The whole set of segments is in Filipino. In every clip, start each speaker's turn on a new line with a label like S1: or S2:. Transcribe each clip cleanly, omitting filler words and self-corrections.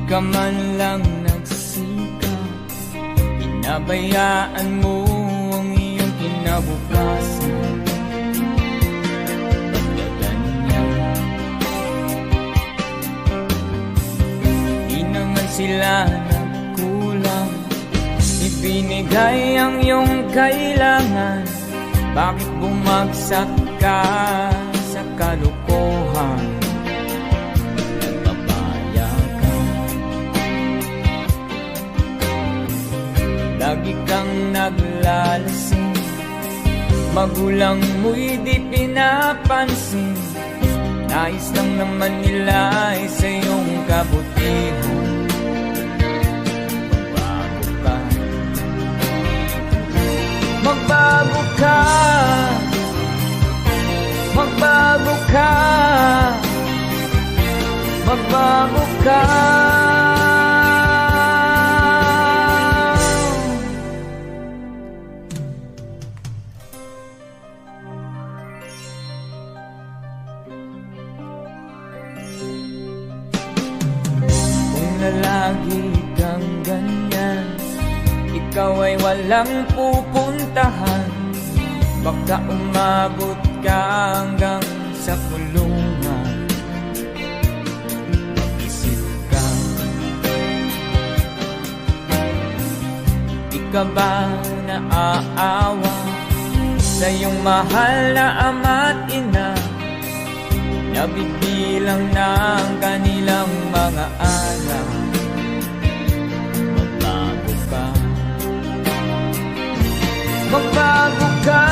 S1: ka man lang nagsikap, pinabayaan mo ang iyong kinabukasan. Pagkaganyan, di naman sila nagkulang, ibinigay ang iyong kailangan. Bakit bumagsak ka sa kalokohan? Lagi kang naglalasing, magulang mo'y di pinapansin. Nais lang naman nila ay sa iyong kabutihan. Magbago ka, magbago ka, magbago ka. Lagi kang ganyan, ikaw ay walang pupuntahan. Baka umabot ka hanggang sa kulungan. Mag-isip ka, di ka ba naaawa sa iyong mahal na ama't ina? Nabibilang na ang kanilang mga anak. Magbago ka, magbago ka,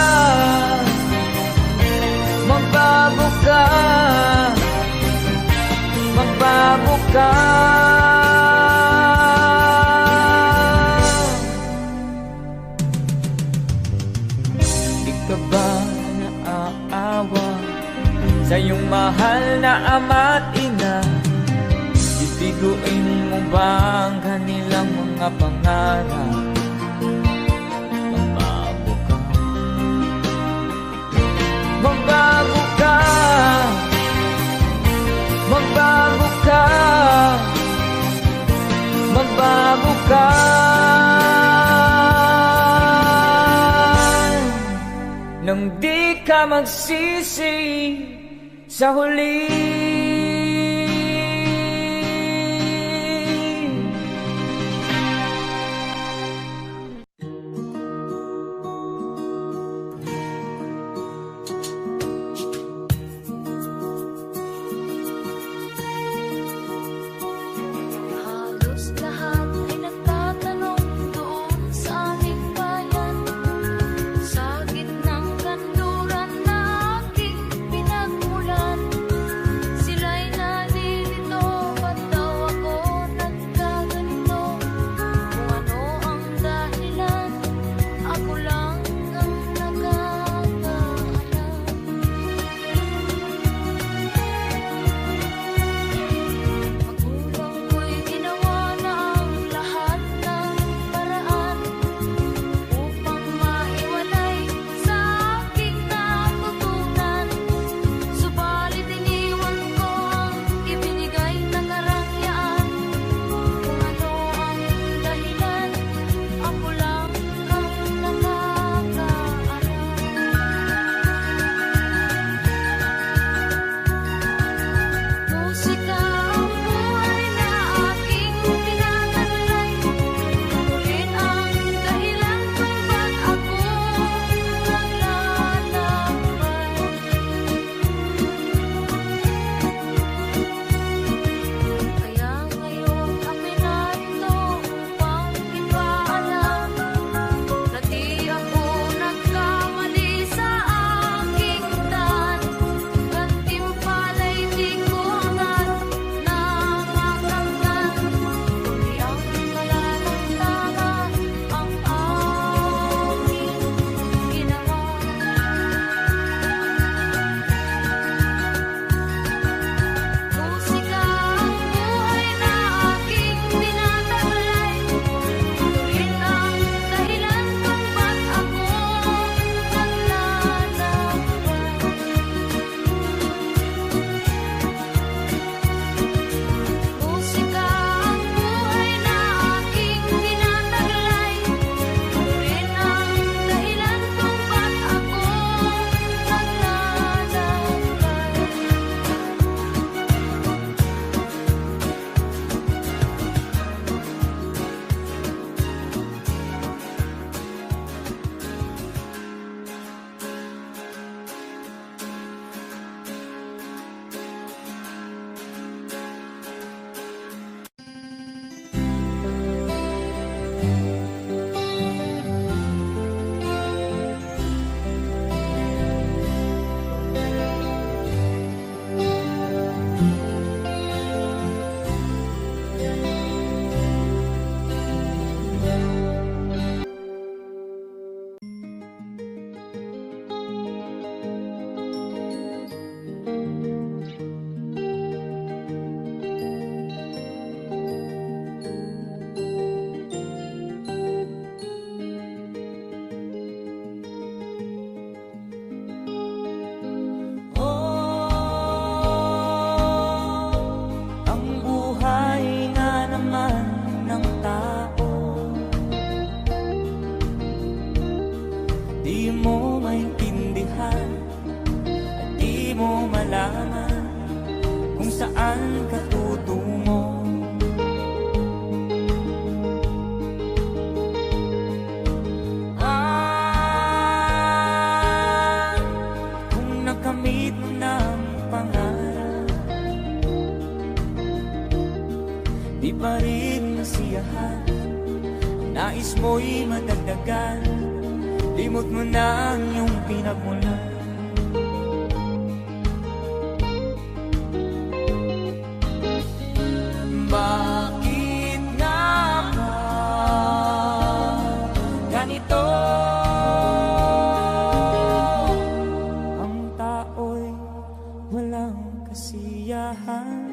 S1: magbago ka, magbago ka. Di ka ba naaawa sa iyong mahal na ama't ina? Bibiguin mo ba ang kanilang mga pangarap? Magbago ka, magbago ka, magbago ka, magbago ka. Nang di ka magsisi sa huli.
S2: Halos lahat ay nagtatanong doon sa aming bayan, sa gitnang kanluran na aking pinagmulan.
S1: nais mo'y madagdagan, limot mo na ang iyong pinagmulan. Bakit nga ba ganito? Ang tao'y walang kasiyahan.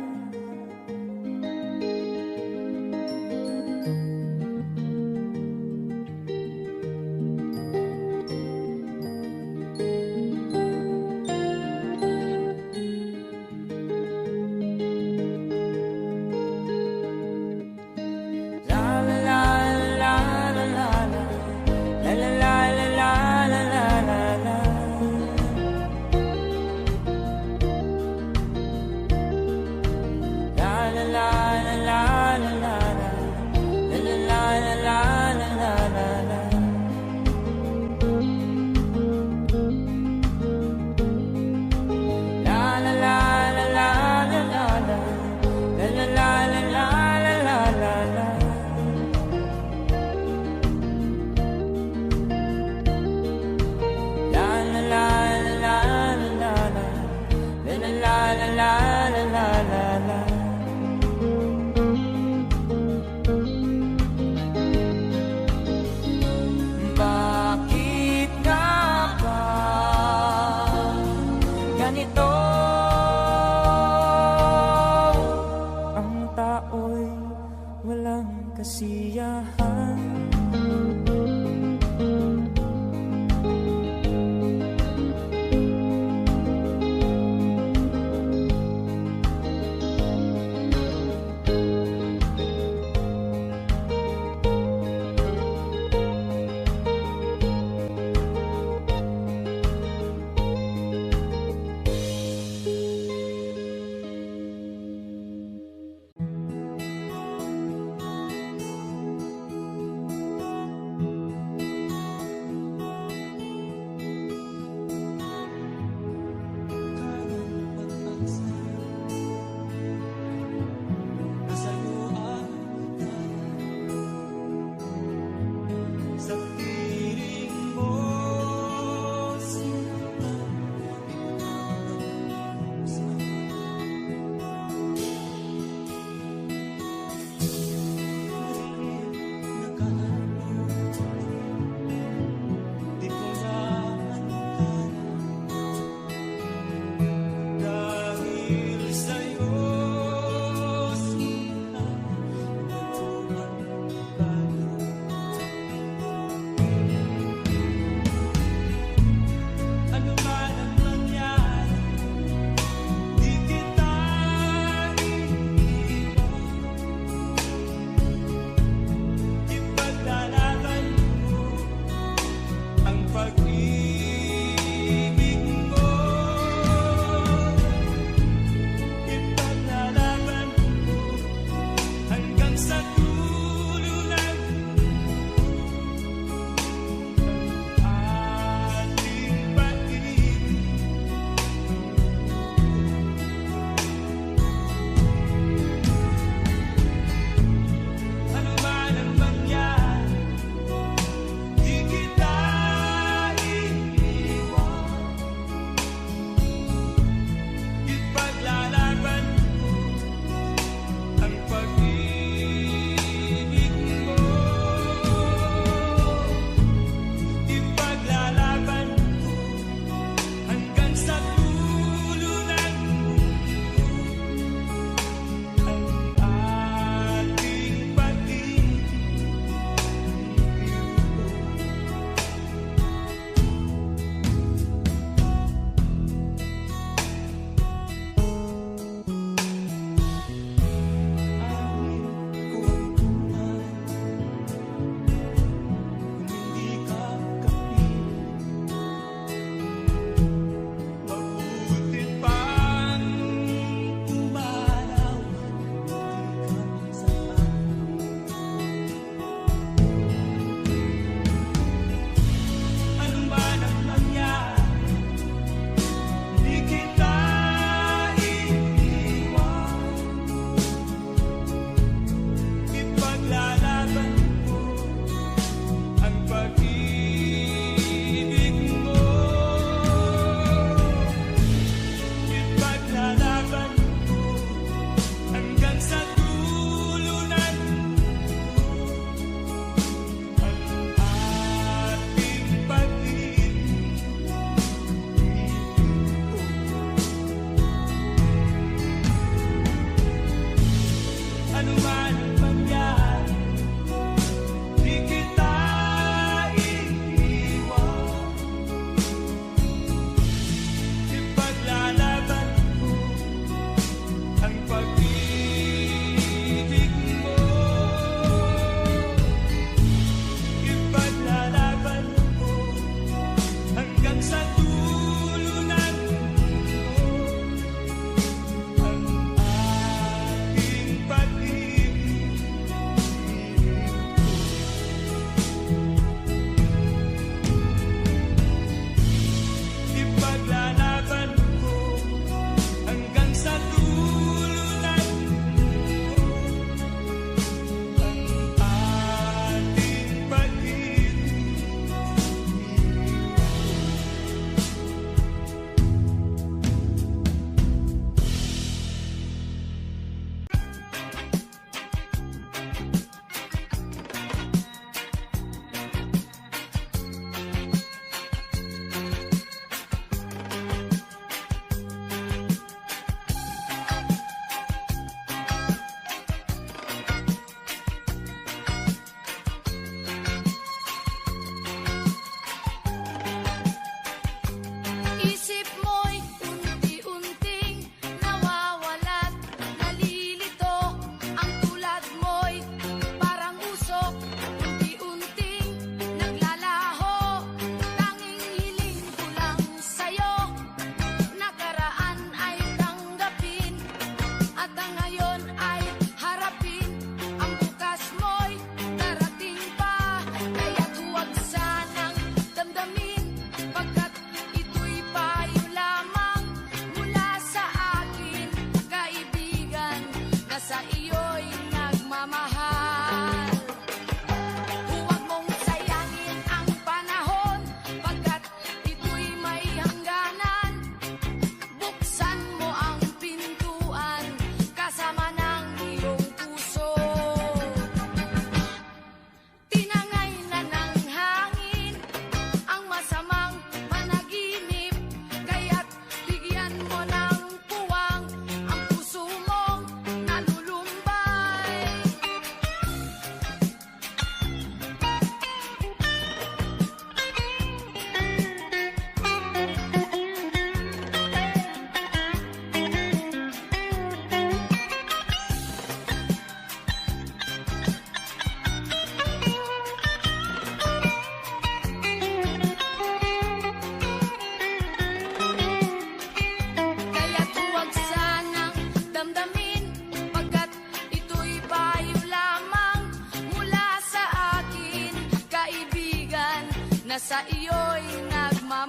S2: na sa iyo'y nagmamahal.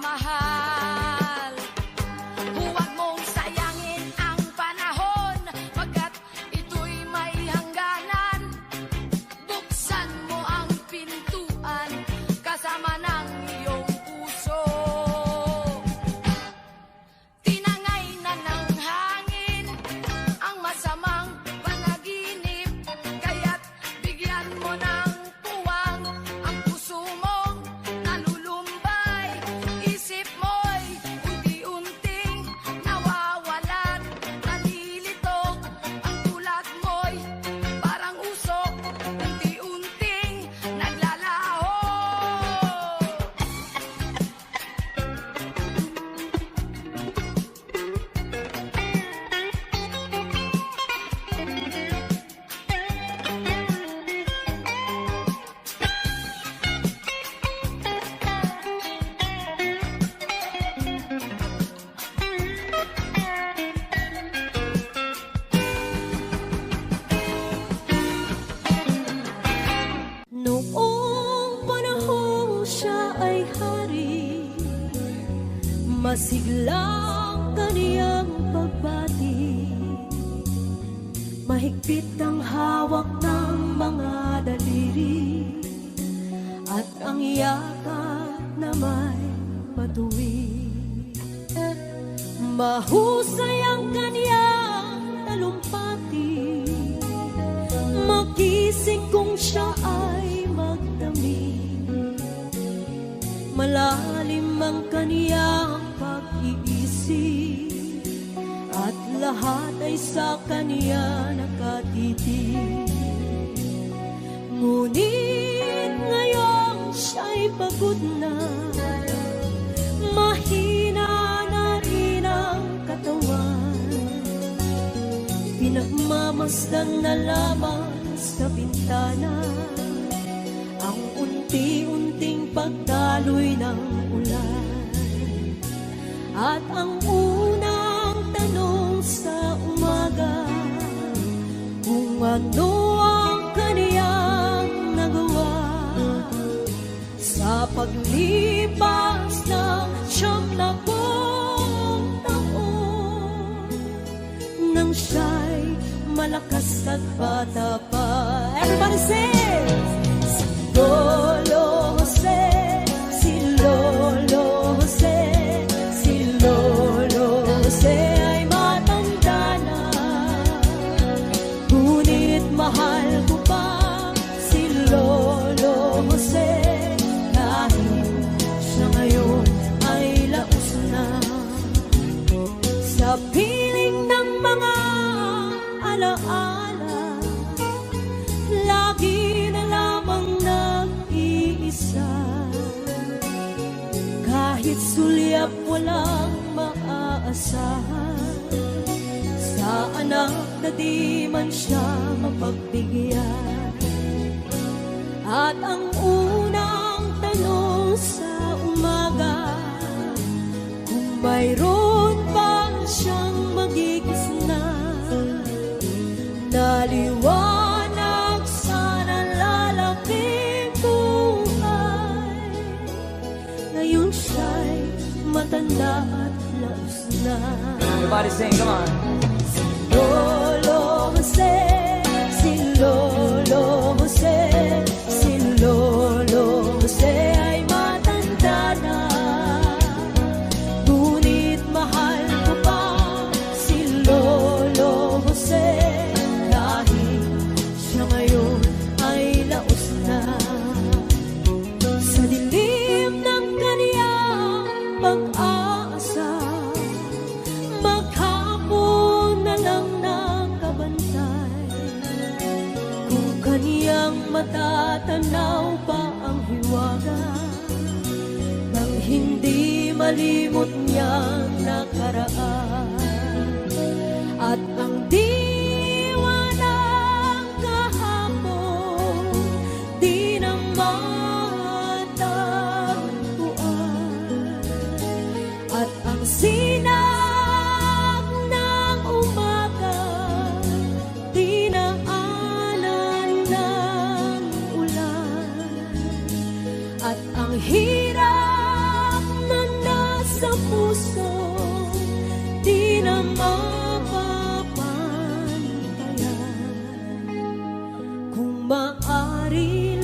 S2: Huwag mong sayangin ang panahon, pagkat ito'y may hangganan. Buksan mo ang pintuan, kasama ng iyong puso. Tinangay na ng hangin ang masamang panaginip, kaya't bigyan mo ng puwang ang puso mong nalulumbay. Isip mo'y unti-unting nawawalan, nalilito ang tulad mo'y parang usok, unti-unting naglalaho.
S3: Noong panahong siya ay hari, masiglang kaniyang pagbati. Mahigpit ang hawak ng mga daliri, at ang yakap na may matuwid. Mahusay ang kaniyang talumpati, magising kung siya ay magdamig. Malalim ang kaniyang pag-iisip, at lahat ay sa kaniya nakatitig. Ngunit ngayong siya'y pagod na, mahina na rin ang katawan. Pinagmamasdan na lamang sa bintana ang unti-unting pagdaloy ng ulan. At ang unang tanong sa umaga, kung ano ang kaniyang nagawa sa paglipas ng 70 taon, nang siya'y malakas at bata pa. Everybody sing! Si Lolo Jose, si Lolo Jose, si Lolo Jose ay matanda na. Ngunit mahal ko pa si Lolo Jose, kahit siya ngayon ay laos na. Sa piling ng mga alaala, lagi na lamang nag-iisa. Kahit sulyap walang maaasahan, sa anak na di man siya mapagbigyan. At ang unang tanong sa umaga, kung mayroon pa siyang magigisna, naliwanag sana lalaking buhay. Ngayon siya'y matanda at laos na.
S1: Everybody sing, come on.
S3: Si Lolo Jose, si Lolo Jose, si Lolo Jose ay matanda na. Ngunit mahal ko pa si Lolo Jose, kahit siya ngayon ay laos na. Sa dilim ng kaniyang pag-aasa, maghapon na lang nakabantay. Kung kaniyang matatanaw pa ang hiwaga, nang hindi malimot niyang nakaraan. At ang diwa ng kahapon di na matagpuan. At ang sinag ng umaga di na anan ng ulan. At ang Ang hirap na nasa puso, di na mapapantayan. Kung maaari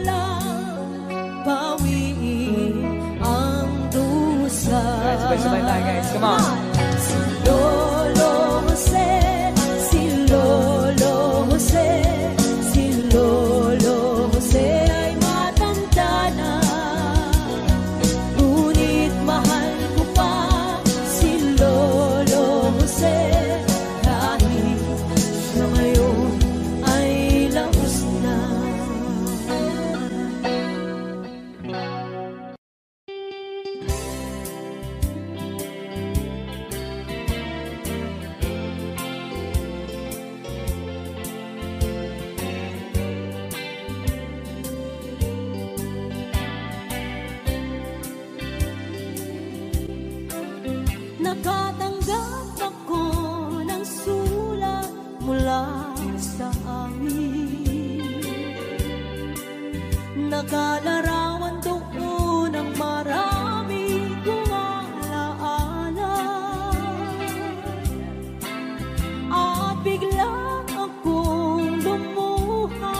S3: lang bawiin ang dusa.
S1: Guys, sabay-sabay tayo, guys. Come on.
S3: Si Lolo Jose, si Lolo Jose, si Lolo Jose ay matanda na. Ngunit mahal ko pa si Lolo Jose, kahit siya ngayon ay laos na. Nakatanggap ako ng sulat mula sa amin. Nakalarawan doon ang marami kong alaala. At bigla akong lumuha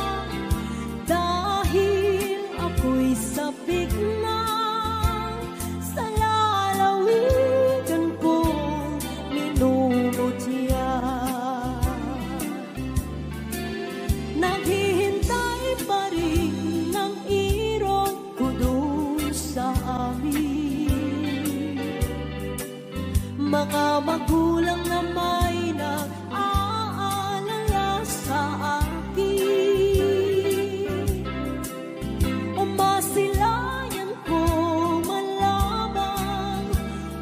S3: dahil ako'y sabik na sa lalawigan kong minumutya. Naghihintay pa rin ng irong ko doon sa amin. Mga magulang na may nag-aalala sa akin. Umasilayan ko malamang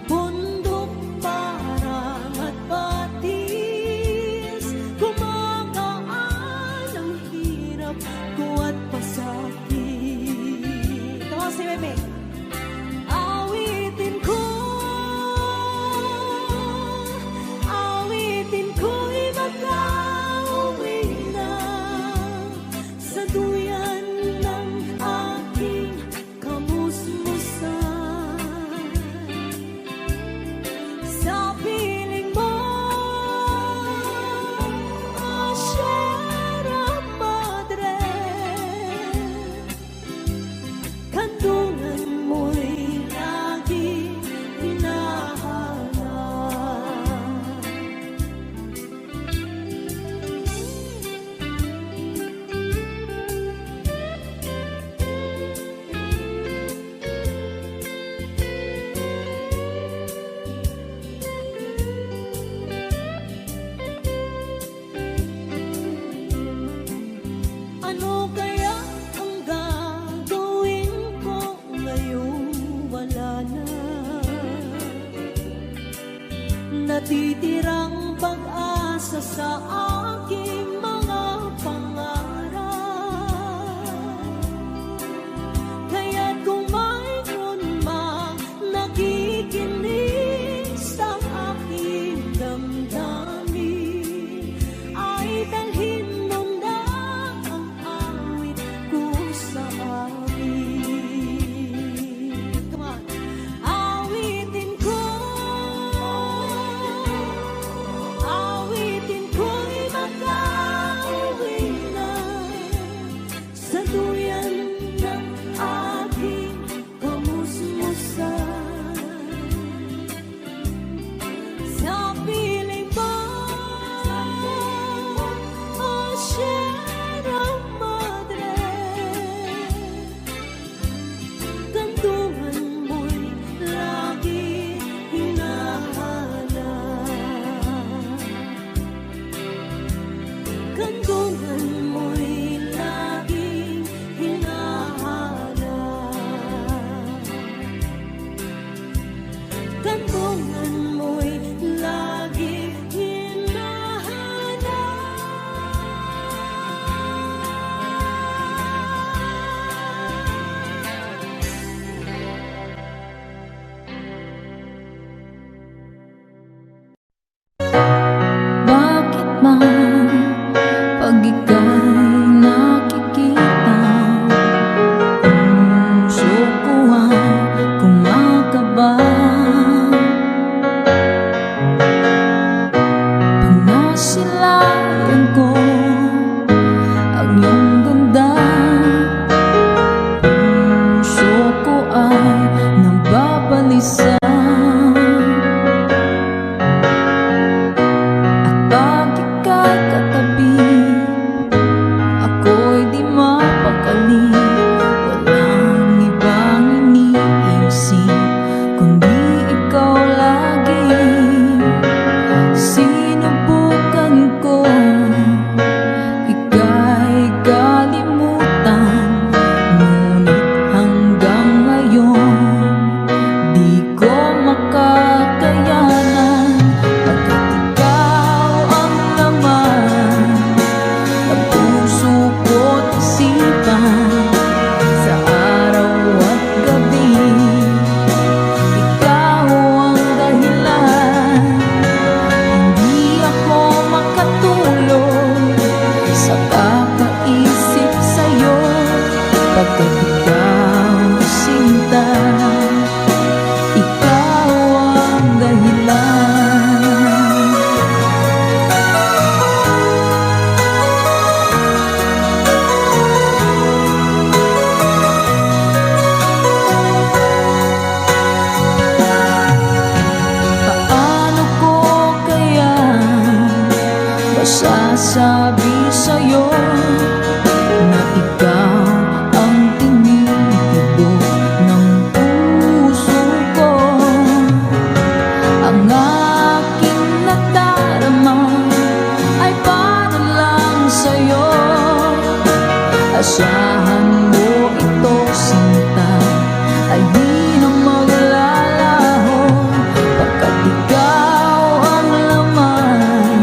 S3: bundok parang at batis. Gumagaan ang hirap ko at pasakit. Ito si Meme. Awitin ko'y mag-auwi na sa duyan ng aking kamusmusan. Sa piling mo, Sierra Madre, kandungan mo'y laging hinahanap. Ano kaya ang gagawin ko ngayong wala na? Natitirang pag-asa sa aking mga pangarap. Kaya't kung mayroon mang nakikinig sa aking damdamin, ay dalhin mo na ang awit Pagkat ikaw sinta, ikaw ang dahilan. Paano ko kaya masasabi sa'yo na ikaw ang tinitibok ng puso ko? Ang aking nadarama ay para lang sa'yo. Asahan mo ito, sinta, ay di na maglalaho. Pagkat ikaw ang laman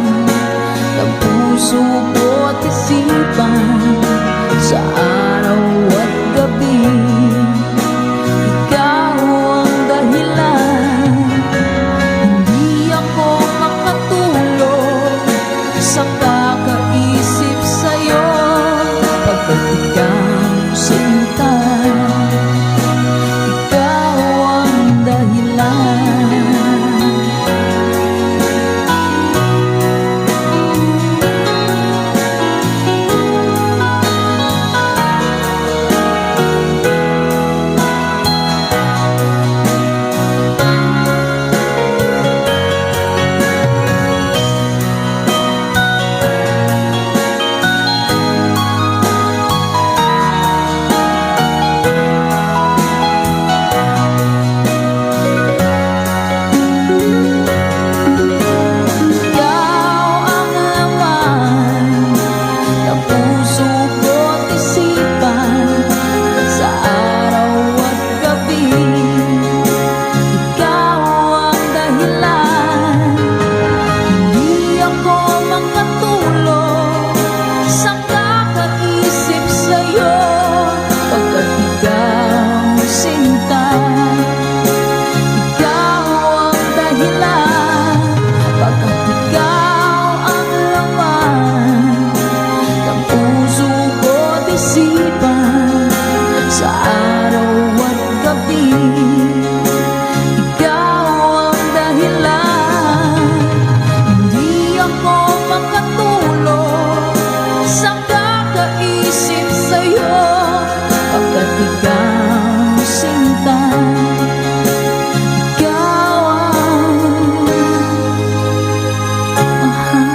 S3: ng puso ko't isipan, sa araw at gabi. Ikaw ang dahilan, hindi ako makatulog sa kakaisip sa'yo. Pagkat ikaw sinta, ikaw ang dahilan. Sa araw at gabi, ikaw ang dahilan. Hindi ako makatulog sa kakaisip sa'yo. Pagkat ikaw sinta, ikaw ang mahal.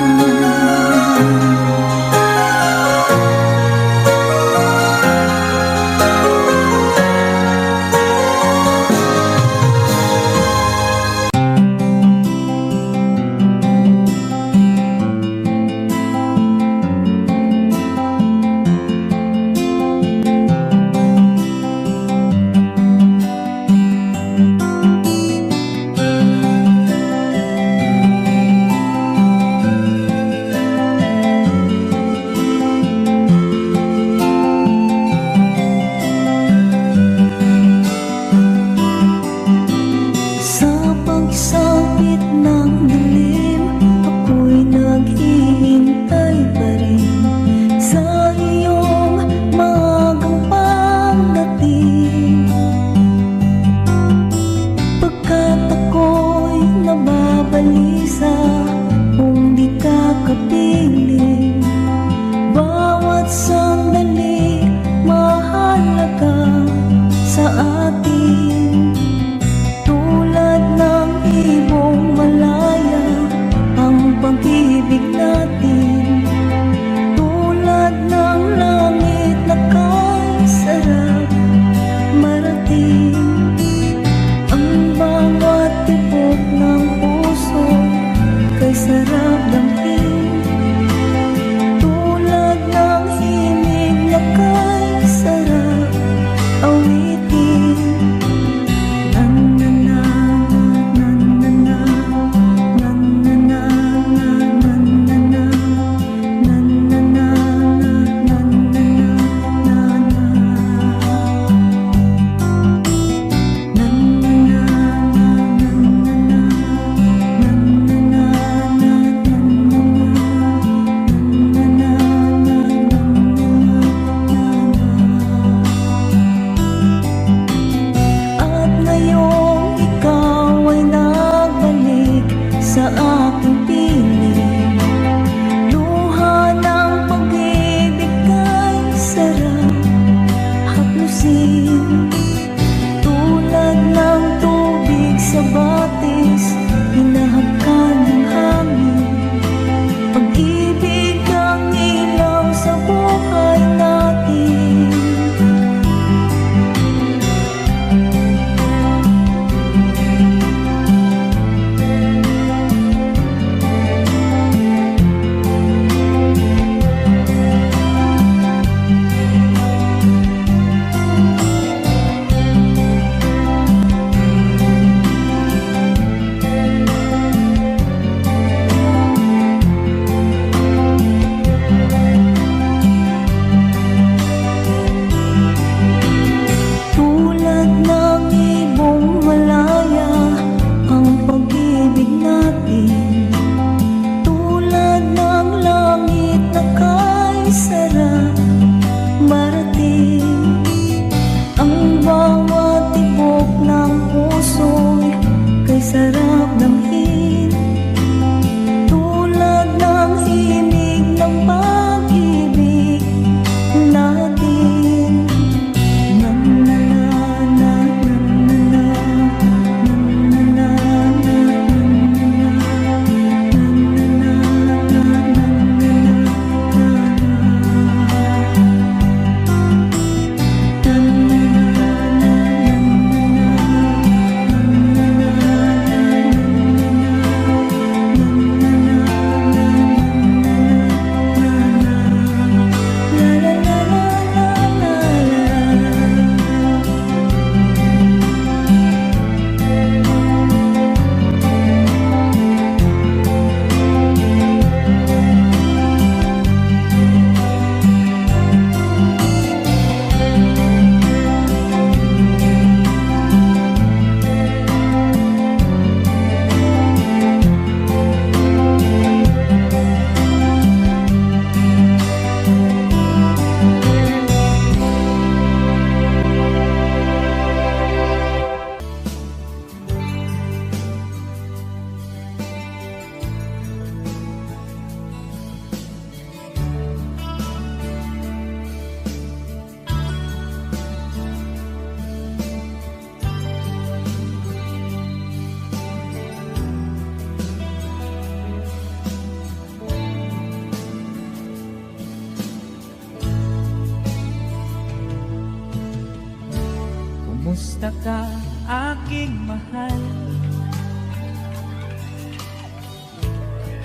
S1: Kumusta ka, aking mahal?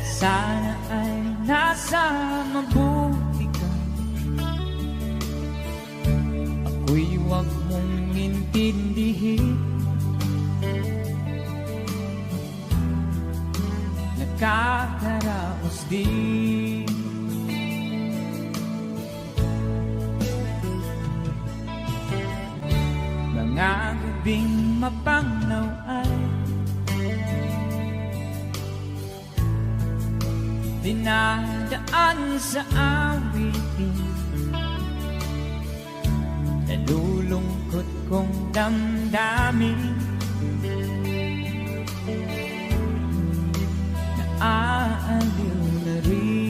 S1: Sana ay nasa mabuti ka. Ako'y huwag mong intindihin. Nakakaraos din. Mga gabing mapanglaw ay dinadaan sa awitin. Nalulungkot kong damdamin. Naaaliw na rin.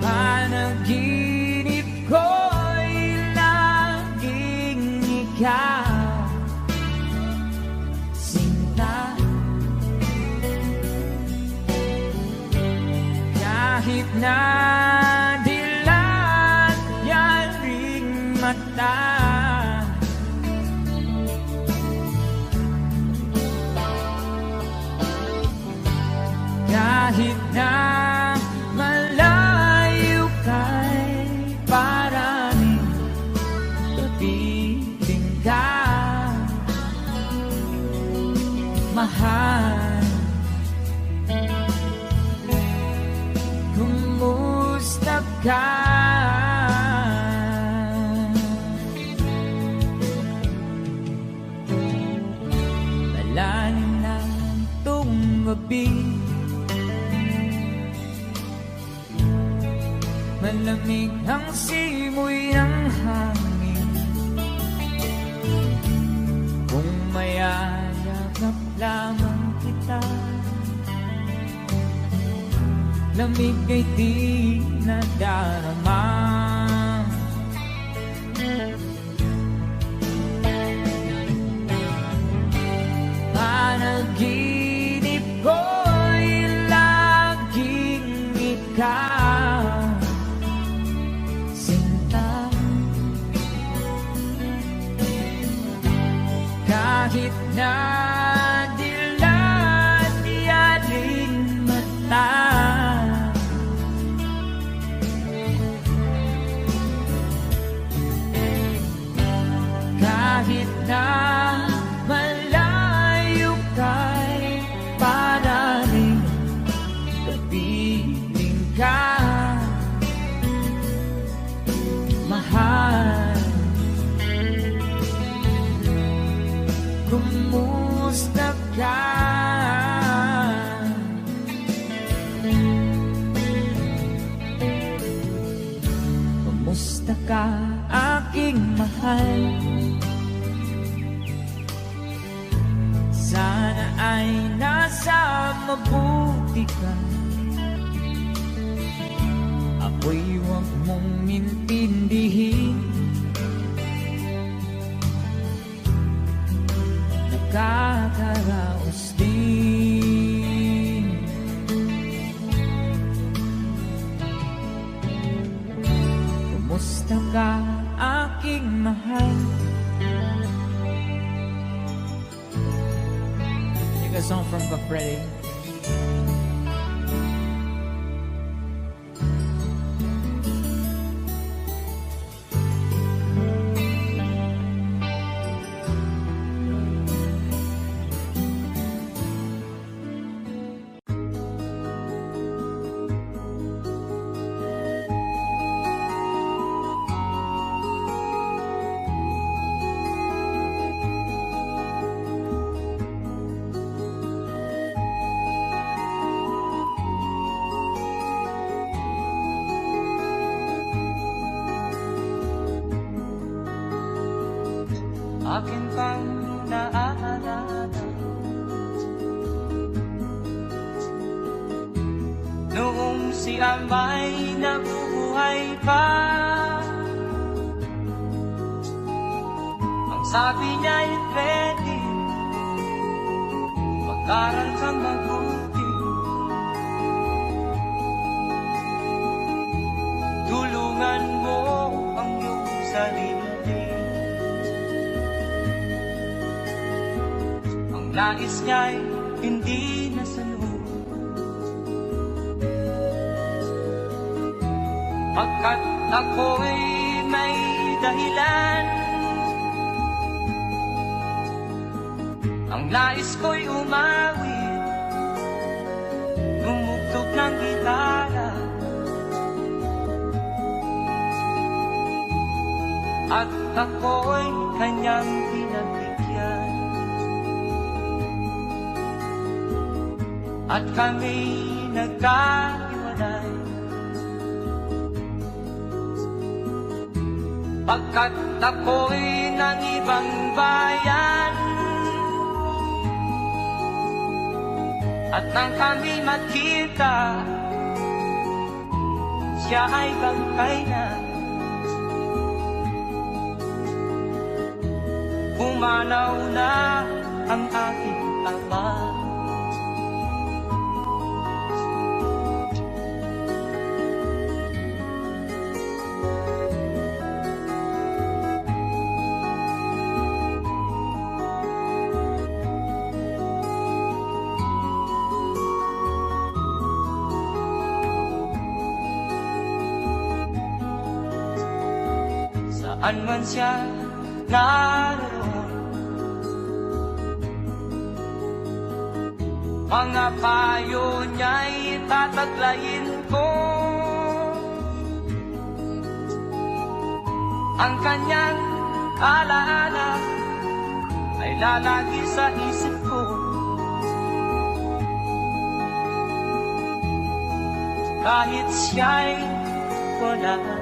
S1: Panaginip ko'y laging ikaw, sinta. Kahit na dilat yaring mata, kahit na malayo kay paraning kapiling ka, mahal. Kumusta ka? Malalim na itong gabi, malamig ang simoy ng hangin. Kung mayayakap lamang kita, lamig ay di nadarama. Panaginip ko'y laging ikaw, sinta. Kahit na dilat yaring mata, kahit na malayo kay paraning kapiling ka, mahal. Kumusta ka? Kumusta ka, aking mahal? Sana ay nasa mabuti ka. Ako'y huwag mong intindihin. Nakakaraos din. Kumusta ka, aking mahal? Take a song from Freddy.
S4: Akin pang naaalala noong si Amay nabubuhay pa. Ang sabi niya'y pwede mag-aral kang mabuti. nais niya'y hindi nasunod. Pagkat ako'y may dahilan, ang nais ko'y umawit, tumugtog ng gitara, at ako'y kanyang pinagbigyan. At kami nagkahiwalay, pagkat ako'y ng ibang bayan. At nang kami magkita, siya ay bangkay na. Pumanaw na ang aking ama. Saan man siya naroon, mga payo niya'y tataglayin ko. Ang kanyang alaala ay lalagi sa isip ko. Kahit siya'y wala na,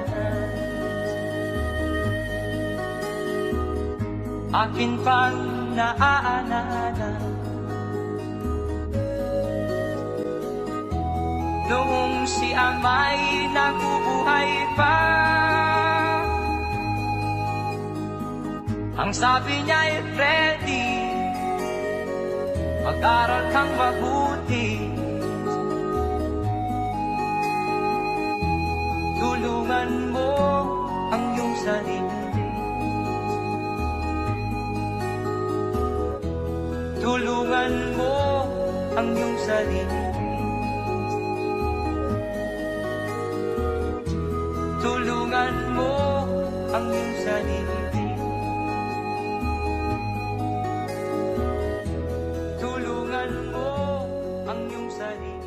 S4: akin pang naaalala noong si ama'y nabubuhay pa. Ang sabi niya'y Freddy, mag-aral kang mabuti, tulungan mo ang iyong sarili. Tulungan mo ang iyong sarili. Tulungan mo ang iyong sarili. Tulungan mo ang iyong sarili.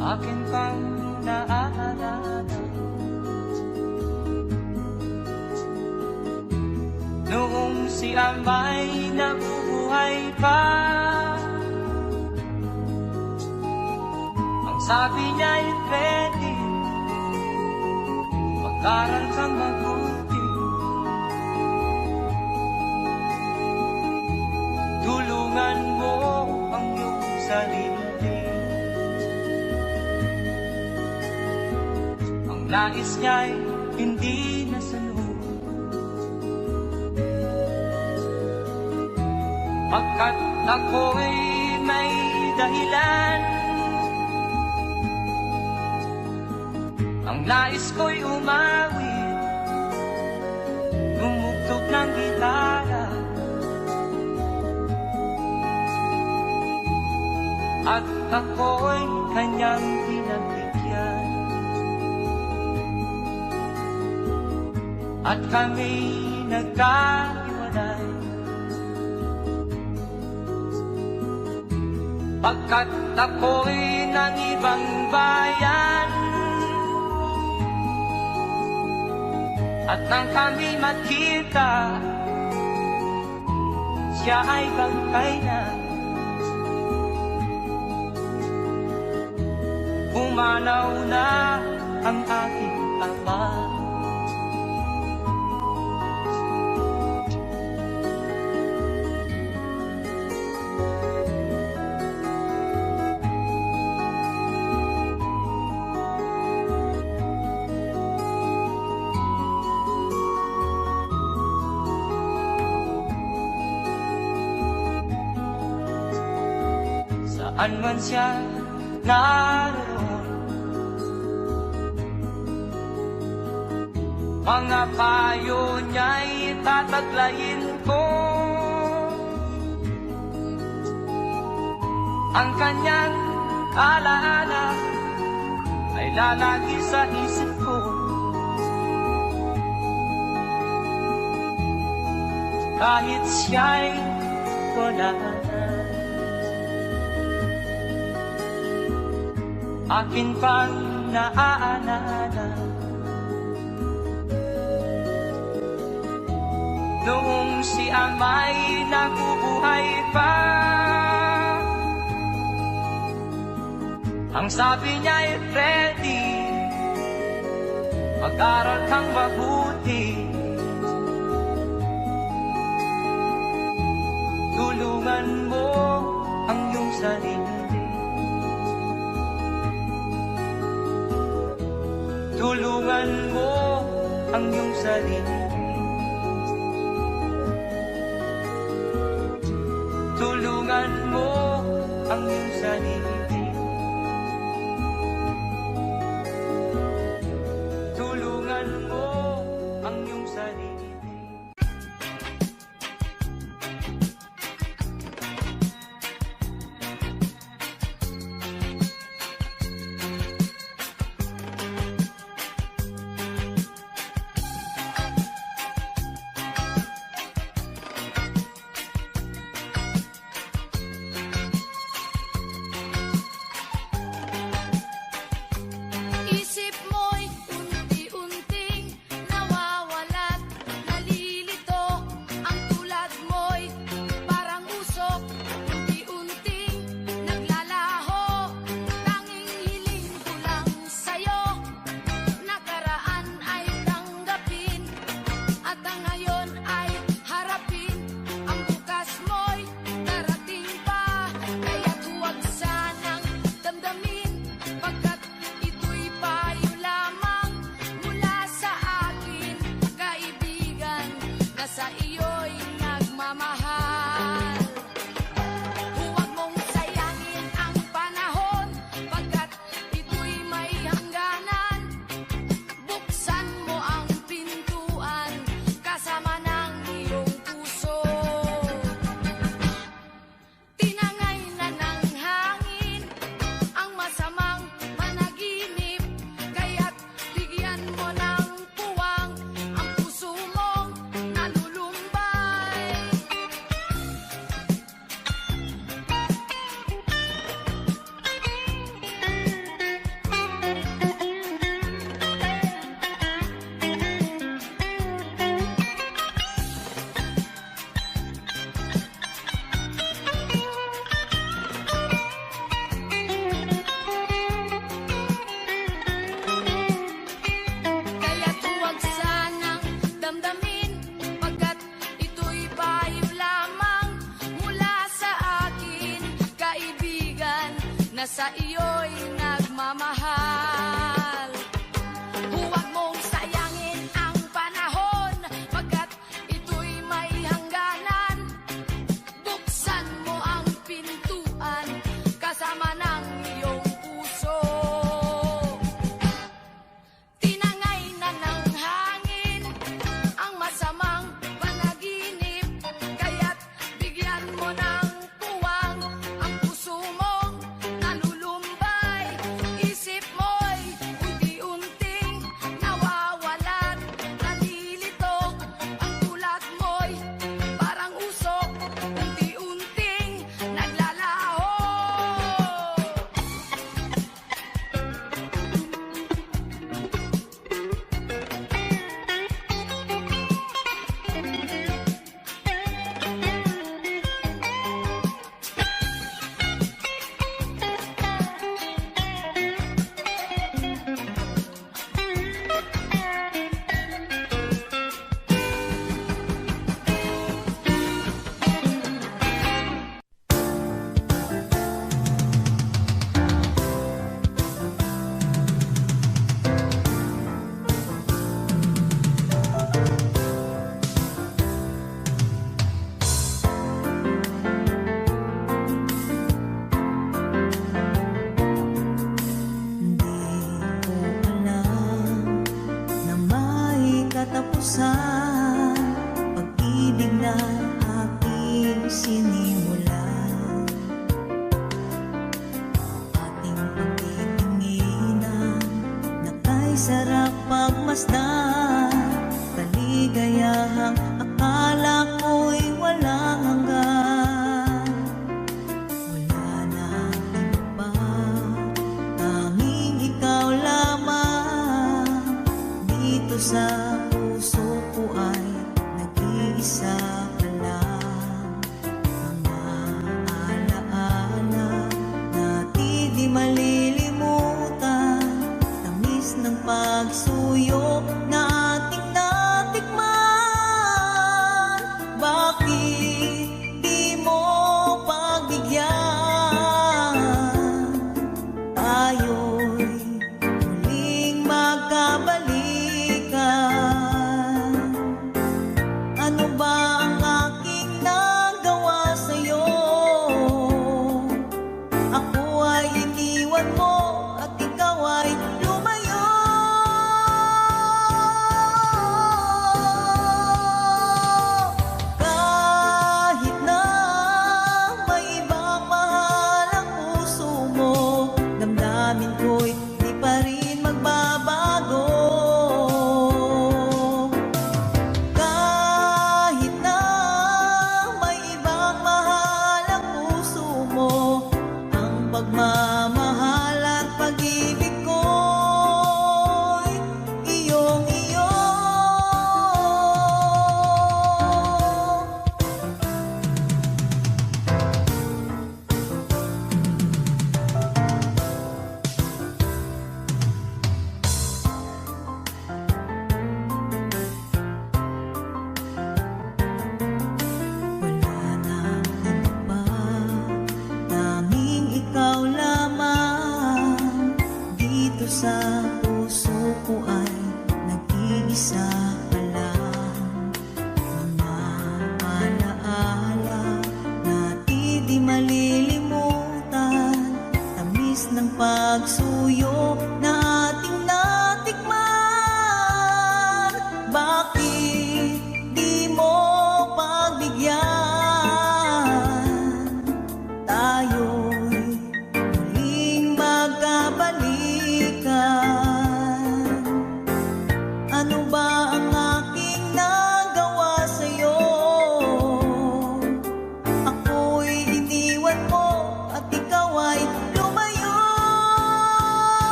S4: Akin pang naaalala noong si ama'y nabubuhay pa. Ang sabi niya'y Freddy, mag-aral kang mabuti, tulungan mo ang iyong sarili. Nais niya'y hindi nasunod, pagkat ako'y may dahilan. Ang nais ko'y umawit, tumugtog ng gitara, at ako'y kanyang pinagbigyan. At kami nagkahiwalay, pagkat ako'y ng ibang bayan. At nang kami magkita, siya ay bangkay na. Pumanaw na ang aking ama. saan man siya naroon. Mga payo niya'y tataglayin ko, ang kanyang alaala ay lalagi sa isip ko. Kahit siya'y wala na, akin pang naaalala noong si Ama'y nabubuhay pa. Ang sabi niya'y Freddy, mag-aral kang mabuti, tulungan mo ang iyong sarili, tulungan mo ang iyong sarili, tulungan mo ang iyong sarili, tulungan mo ang iyong sarili.
S2: Isip mo'y unti-unting nawawalat, nalilito. Ang tulad mo'y parang usok, unti-unting naglalaho. Tanging hiling ko lang sa'yo, nakaraan ay tanggapin, at ang ngayon ay harapin. Ang bukas mo'y darating pa, kaya't huwag sanang damdamin, pagkat ito'y payo lamang mula sa akin, kaibigan, na sa iyo'y nagmamahal. Huwag mong sayangin ang panahon, pagkat ito'y may hangganan. Buksan mo ang pintuan, kasama ng iyong puso. Tinangay na ng hangin ang masamang panaginip, kaya't bigyan mo ng puwang ang puso mong nalulumbay. Kaya't huwag sanang damdamin, pagkat ito'y payo lamang mula sa akin, kaibigan, na sa iyo'y nagmamahal. Huwag mong sayangin ang panahon, pagkat ito'y may hangganan. Buksan mo ang pintuan, kasama ng iyong puso. Tinangay na ng hangin ang masamang panaginip, kaya't bigyan mo ng puwang ang puso mong nalulumbay. Isip
S3: pag-ibig na aking sinimulan. Ating pagtitinginan na kay sarap pagmasdan, kaligayahang akala ko'y walang hanggan. Wala na iba pa, tanging ikaw lamang. Dito sa puso ko ay nag-iisa ka lang. Mga alaala na di malilimutan, tamis ng pagsuyo na ating natikman.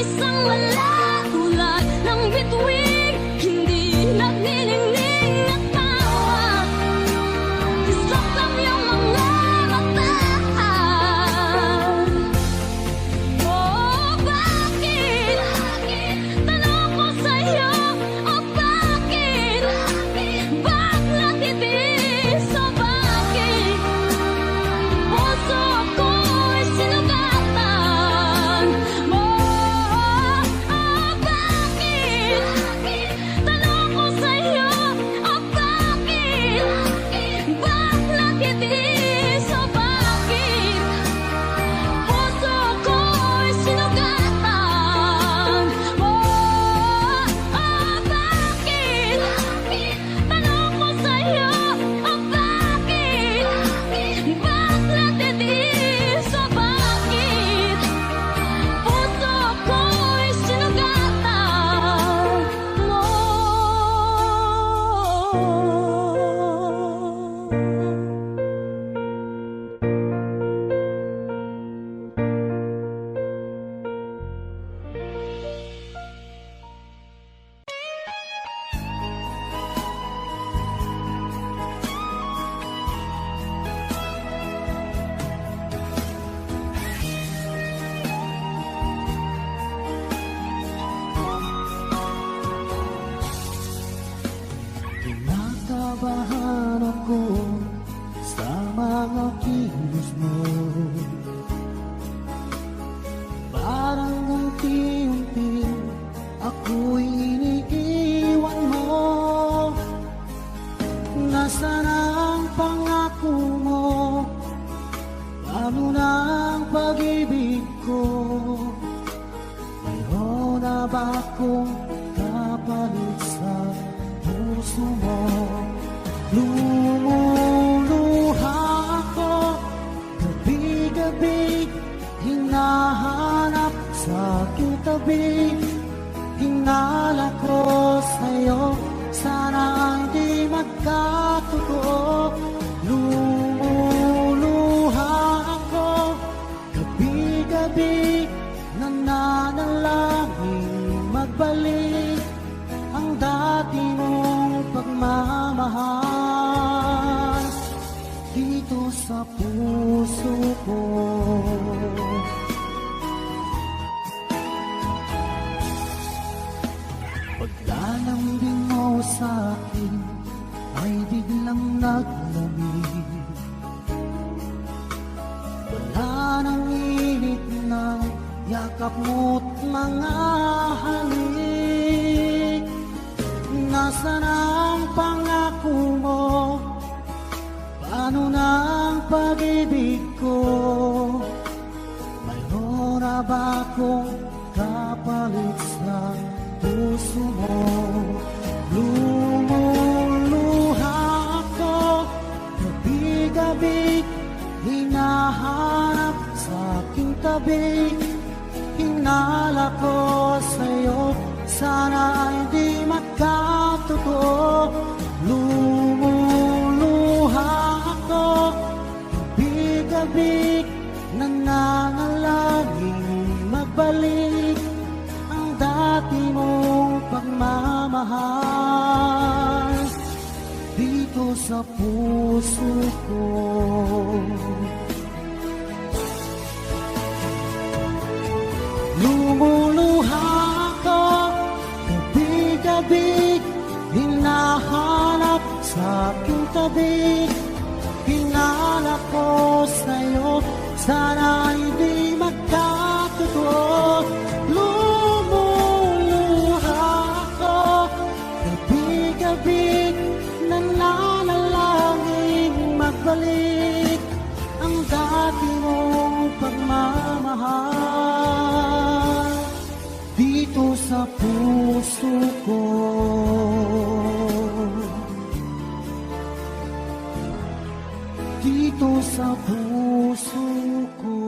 S2: Isang malatulad ng bituin, hindi nagnilingning at tawa. Isok lang yung mga mata. Oh, bakit? Tanong ko sa'yo, oh, bakit? Bakit titis, oh, bakit? Puso ko'y sinugatan mo. Oh, bakit? Tanong ko sa'yo, oh, bakit? Bakit titis, oh, bakit? Puso ko'y sinugatan mo. Oh, bakit? Tanong ko sa'yo, oh, bakit? Bakit titis, oh, bakit? Puso ko'y sinugatan mo.
S5: Kinakabahan ako sa mga kilos mo. Parang unti-unti ako'y iniiwan mo. Nasaan ang pangako mo? Paano na ang pag-ibig ko? Mayroon na ba akong kapalit sa puso mo? Lumuluha ako gabi-gabi, hinahanap sa aking tabi. Hinala ko sa'yo, sana hindi magkatotoo. Lumuluha ako gabi-gabi, nananalangin magbalik ang dati mong pagmamahal dito sa puso ko. Paglalambing mo sa'kin ay biglang naglamig. Wala nang init na yakap mo't mga halik. Nasaan ang pangako mo? Paano na ang pag-ibig ko? Mayroon na ba akong kapalit sa puso mo? Lumuluha ako gabi-gabi, hinahanap sa aking tabi. Hinala ko sa'yo, sana hindi magkatotoo. Lumuluha ako gabi-gabi, nananalangin magbalik ang dati mong pagmamahal dito sa puso ko. Lumuluha ako gabi-gabi, hinahanap sa aking tabi. Hinala ko sa'yo, sana hindi magkatotoo. Lumuluha ako gabi-gabi, nananalangin magbalik ang dati mong pagmamahal dito sa puso ko. Dito sa puso ko.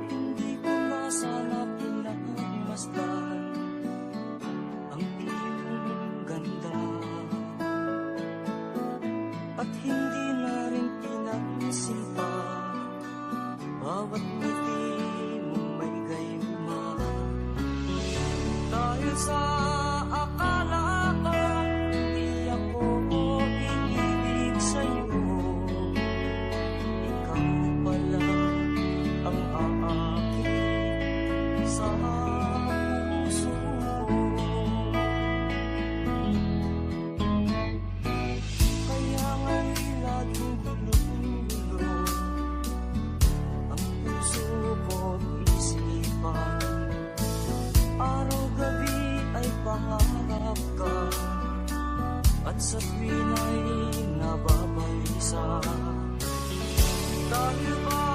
S4: Hindi ko na sana pinagmasdan ang iyong ganda. sa tuwing ay nababalisa. Dahil ba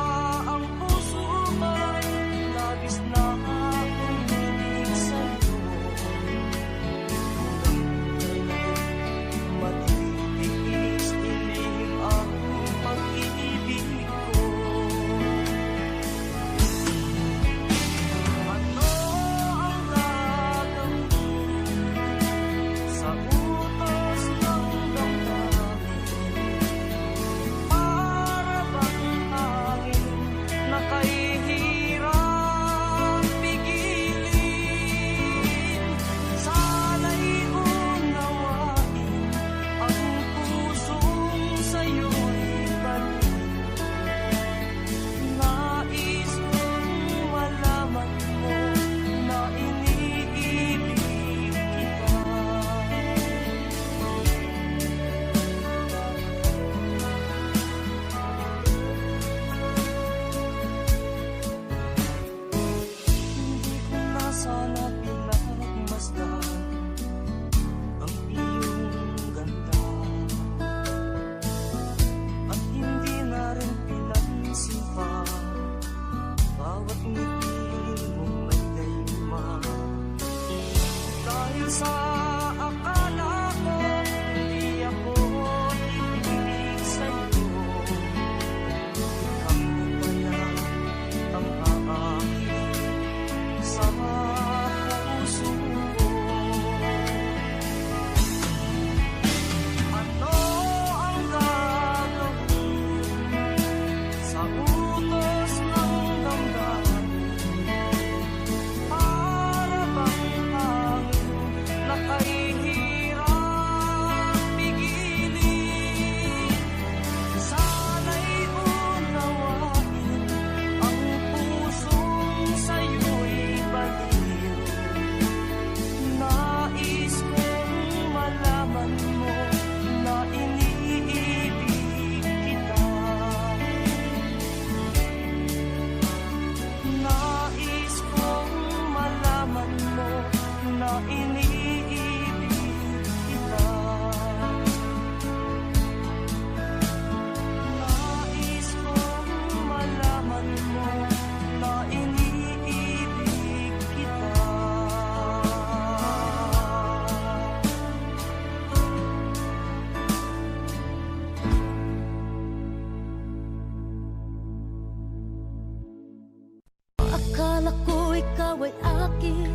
S4: ang puso ay labis na umiibig sa'yo? Matitiis-tiling ang pag-ibig ko. Ano ang gagawin sa utos ng damdamin? Para bang hangin na kahihirap pigilin? Sana'y unawain ang pusong sa'yo'y balik. Nais kong malaman mo na iniibig kita. Hindi ko na sana pinagmasdan ang iyong ganda, at hindi na rin pinansin pa bawat ngiti mong may gayuma. Dahil sa akala ko hindi ako ibig sa'yo, ikaw pala ang aakin sa puso ko. Ano ang gagawin sa utos ng damdamin? Para bang hangin na kahihirap pigilin? Sana'y unawain ang pusong sa'yo'y baliw. Nais kong malaman mo na iniibig kita. Nais kong malaman mo na iniibig kita. Nais kong malaman mo na iniibig kita.
S2: Akala ko ikaw ay akin,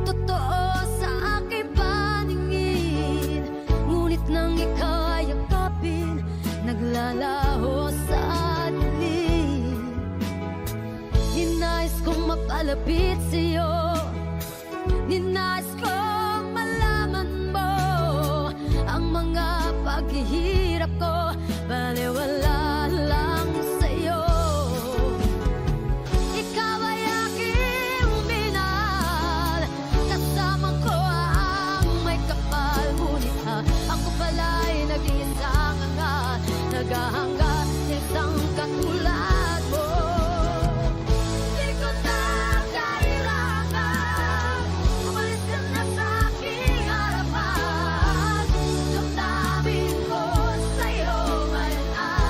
S2: totoo sa aking paningin. Ngunit nang ikaw ay yakapin, naglalaho sa dilim. Ninais kong mapalapit sa'yo, ninais kong malaman mo ang mga paghihirap ko, baliwala lang sa'yo. Ikaw ay aking minahal, kasama ko ang may kapal. Ngunit ako pala'y nag-iisang angat, naghahangad isang katulad mo. Di ko na kailangan umalis ka na sa aking harapan. Damdamin ko sa'yo ngayon ay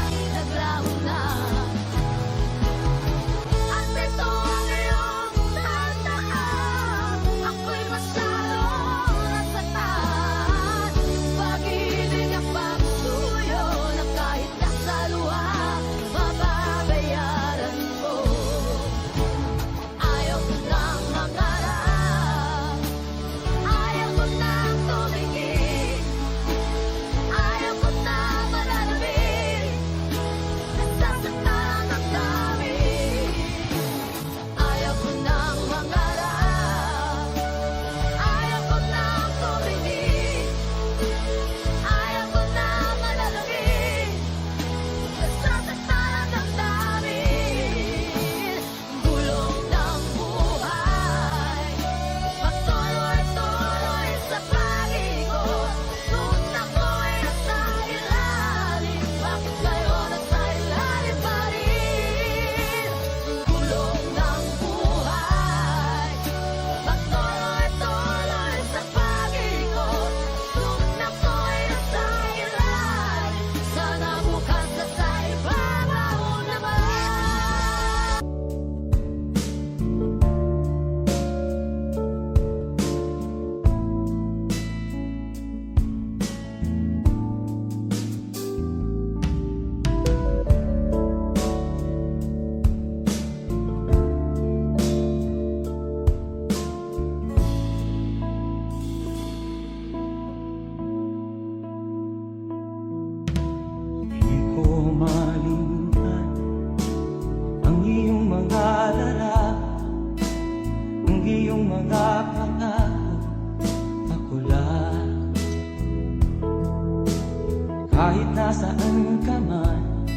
S1: Kahit nasaan ka man,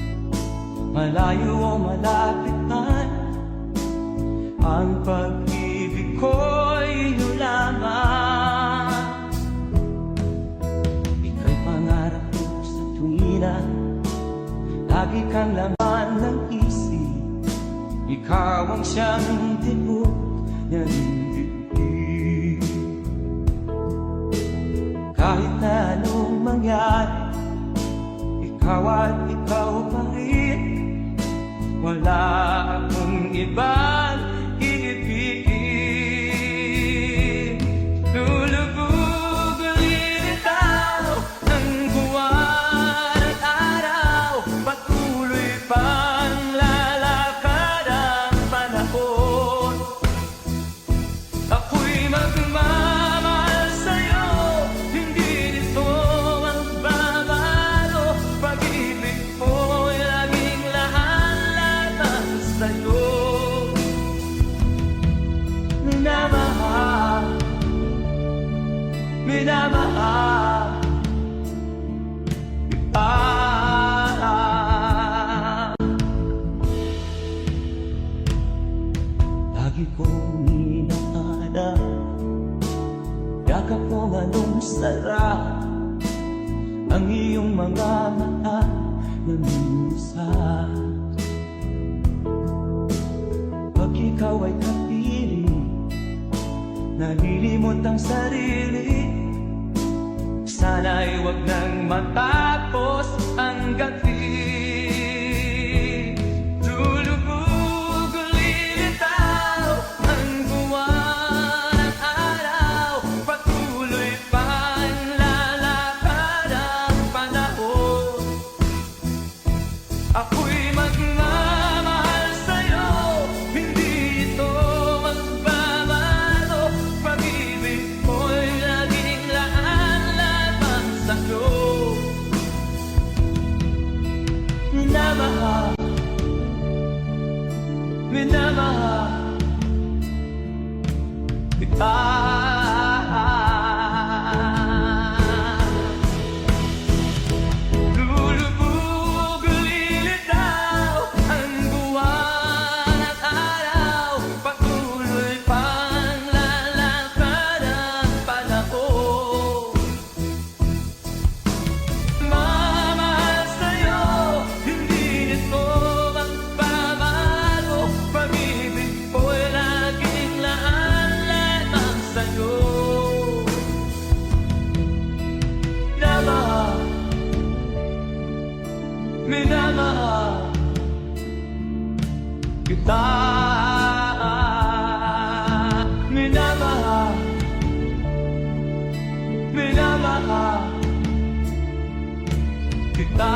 S1: malayo o malapit man, ang pag-ibig ko'y iyong lamang. Ika'y pangarap ko sa tuwina, lagi kang laman ng isip. Ikaw ang siyang tibok ng dibdib. Kahit na anong mangyari, ikaw at ikaw pa rin. Wala akong ibang iibigin. Lulubog ulit ikaw ng buwan at araw. Patuloy pang lalakad ang panahon. Ako'y magmamahal sa'yo, hindi nito magbabago. Pag-ibig mo'y laging lahat-lahat sa'yo. Minamahal, minamahal kita. Lagi kong inaada, yakap mo anong sarap, ang iyong mga mata na minusa. Pag ikaw ay kapiling, nalilimot ang sarili. Sana'y wag nang matapos ang gabi. Lulubog ulit itaw ang buwan at araw. Patuloy pang lalakad ang panahon. Ako'y magmamahal sa'yo, hindi ito magbabago. Pag-ibig mo'y laging lahat-lahat sa'yo. Minamahal, minamahal kita. Lulubog ulit itaw ang buwan at araw. Patuloy pang lalakad ang panahon. Mamahal sa'yo, hindi nito magbabago. Pag-ibig ko'y laging lahat-lahat sa'yo. Minamahal, minamahal kita. Minamahal, minamahal kita.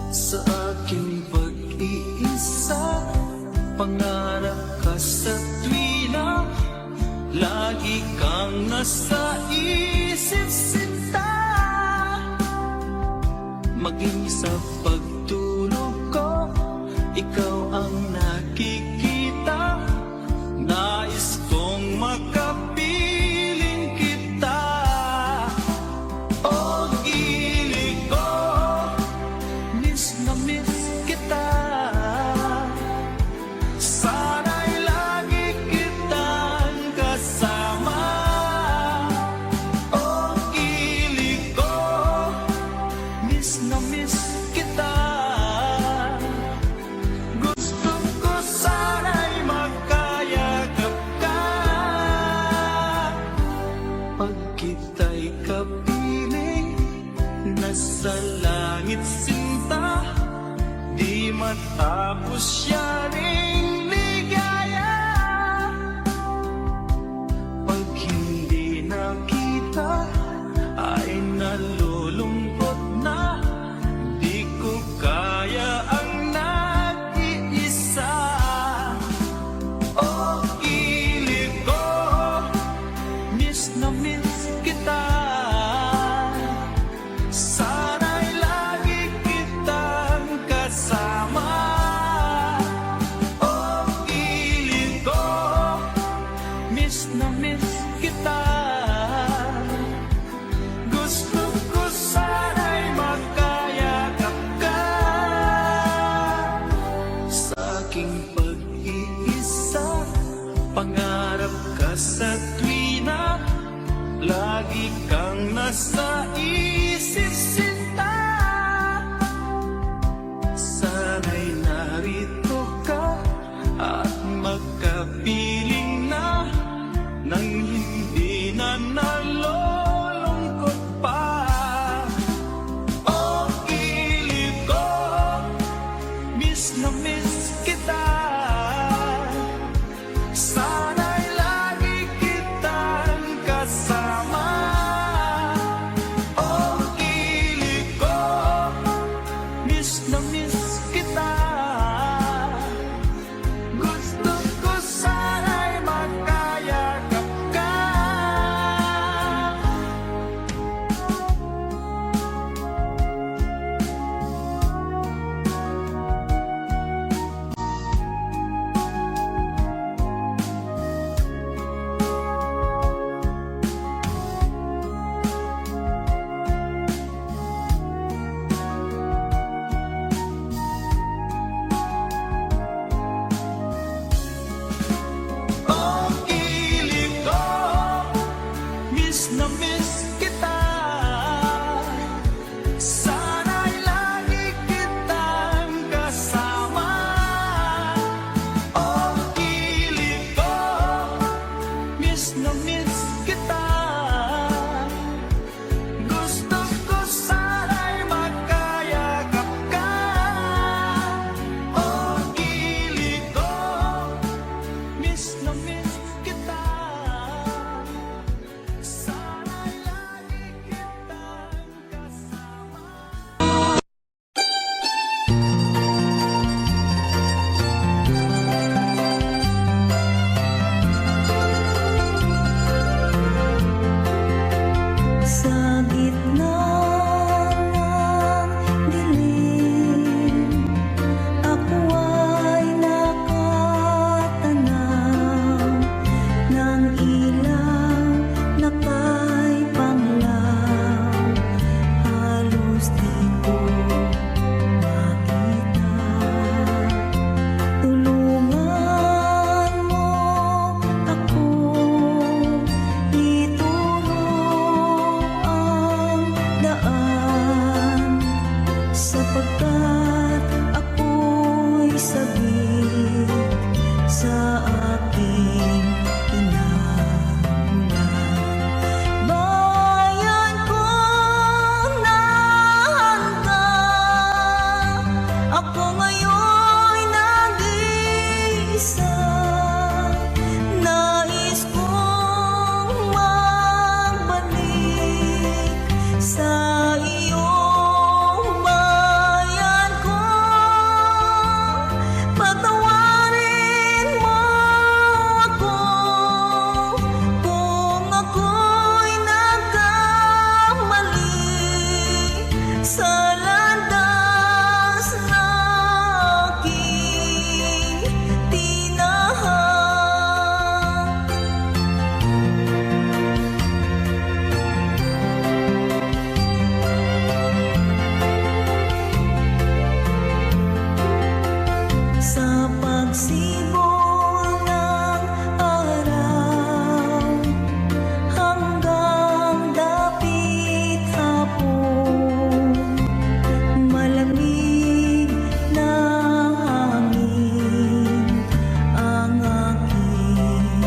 S1: Sa aking pag-iisa, pangarap ka sa tuwina, lagi kang nasa isip sinta. Maging sa pagtulog ko, ikaw ang nakikita. Nais kong makapiling kita. O gilig ko, miss na miss kita. Sana'y lagi kitang kasama. O gilig ko, miss na miss kita. Gusto
S6: na miss kita. Gusto ko sana'y magkayakap ka sa aking pag-iisa. Pangarap ka sa tuwina, lagi kang nasa isip sinta. Sana'y narito ka at magkapiling na nang hindi na nalulungkot pa. Oh, kilig ko, miss na miss kita. Sana'y lagi kitang kasama. Oh, kilig ko, miss na miss kita. Gusto ko sana'y magkayakap ka. Oh, kilig ko, miss na miss kita. Sana'y lagi kitang kasama. Oh, kilig ko, miss na miss kita. Gusto ko sana'y magkayakap ka. Oh, kilig ko, miss na miss kita. Sana'y lagi kitang kasama.
S3: Sa gitna ng dilim, ako ay nakatanaw ng ilaw na kay panglaw. Halos di ko makita. Tulungan mo ako, ituro ang daan, sapagkat ako'y sabik sa aking inamulan. Bayan kong nahanggang, ako ngayon'y nag-iisa. Nais kong magbalik sa iyong bayan ko. Patawarin mo ako kung ako'y nagkamali sa landas na aking tinahak. Sa pagsibol ng araw hanggang dapit hapon, malamig na hangin ang aking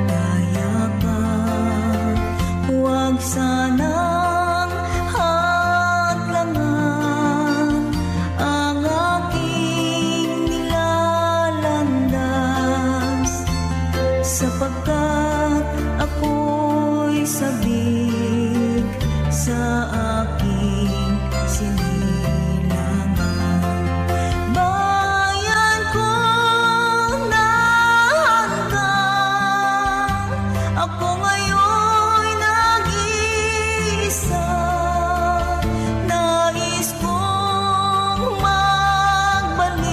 S3: kayapan. Huwag sanang hadlangan ang aking nilalandas, sapagkat ako'y sabik sa aking sinilangan. Bayan kong nahanggang, ako ngayon'y nag-iisa. Nais kong magbalik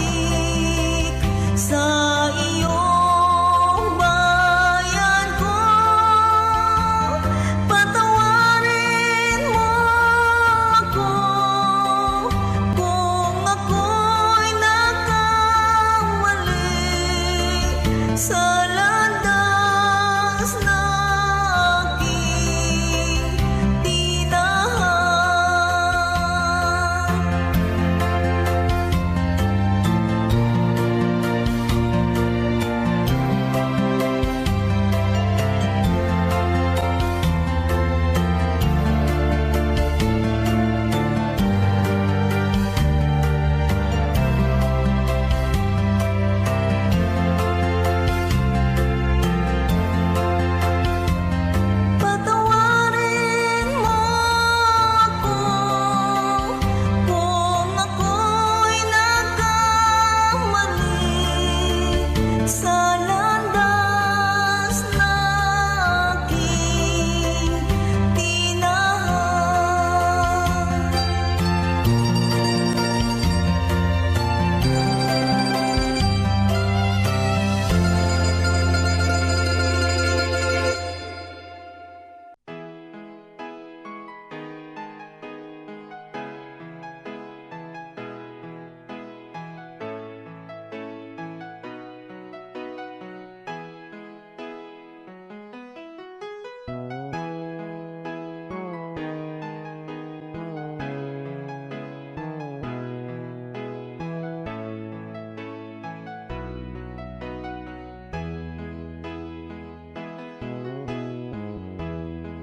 S3: sa iyong bayan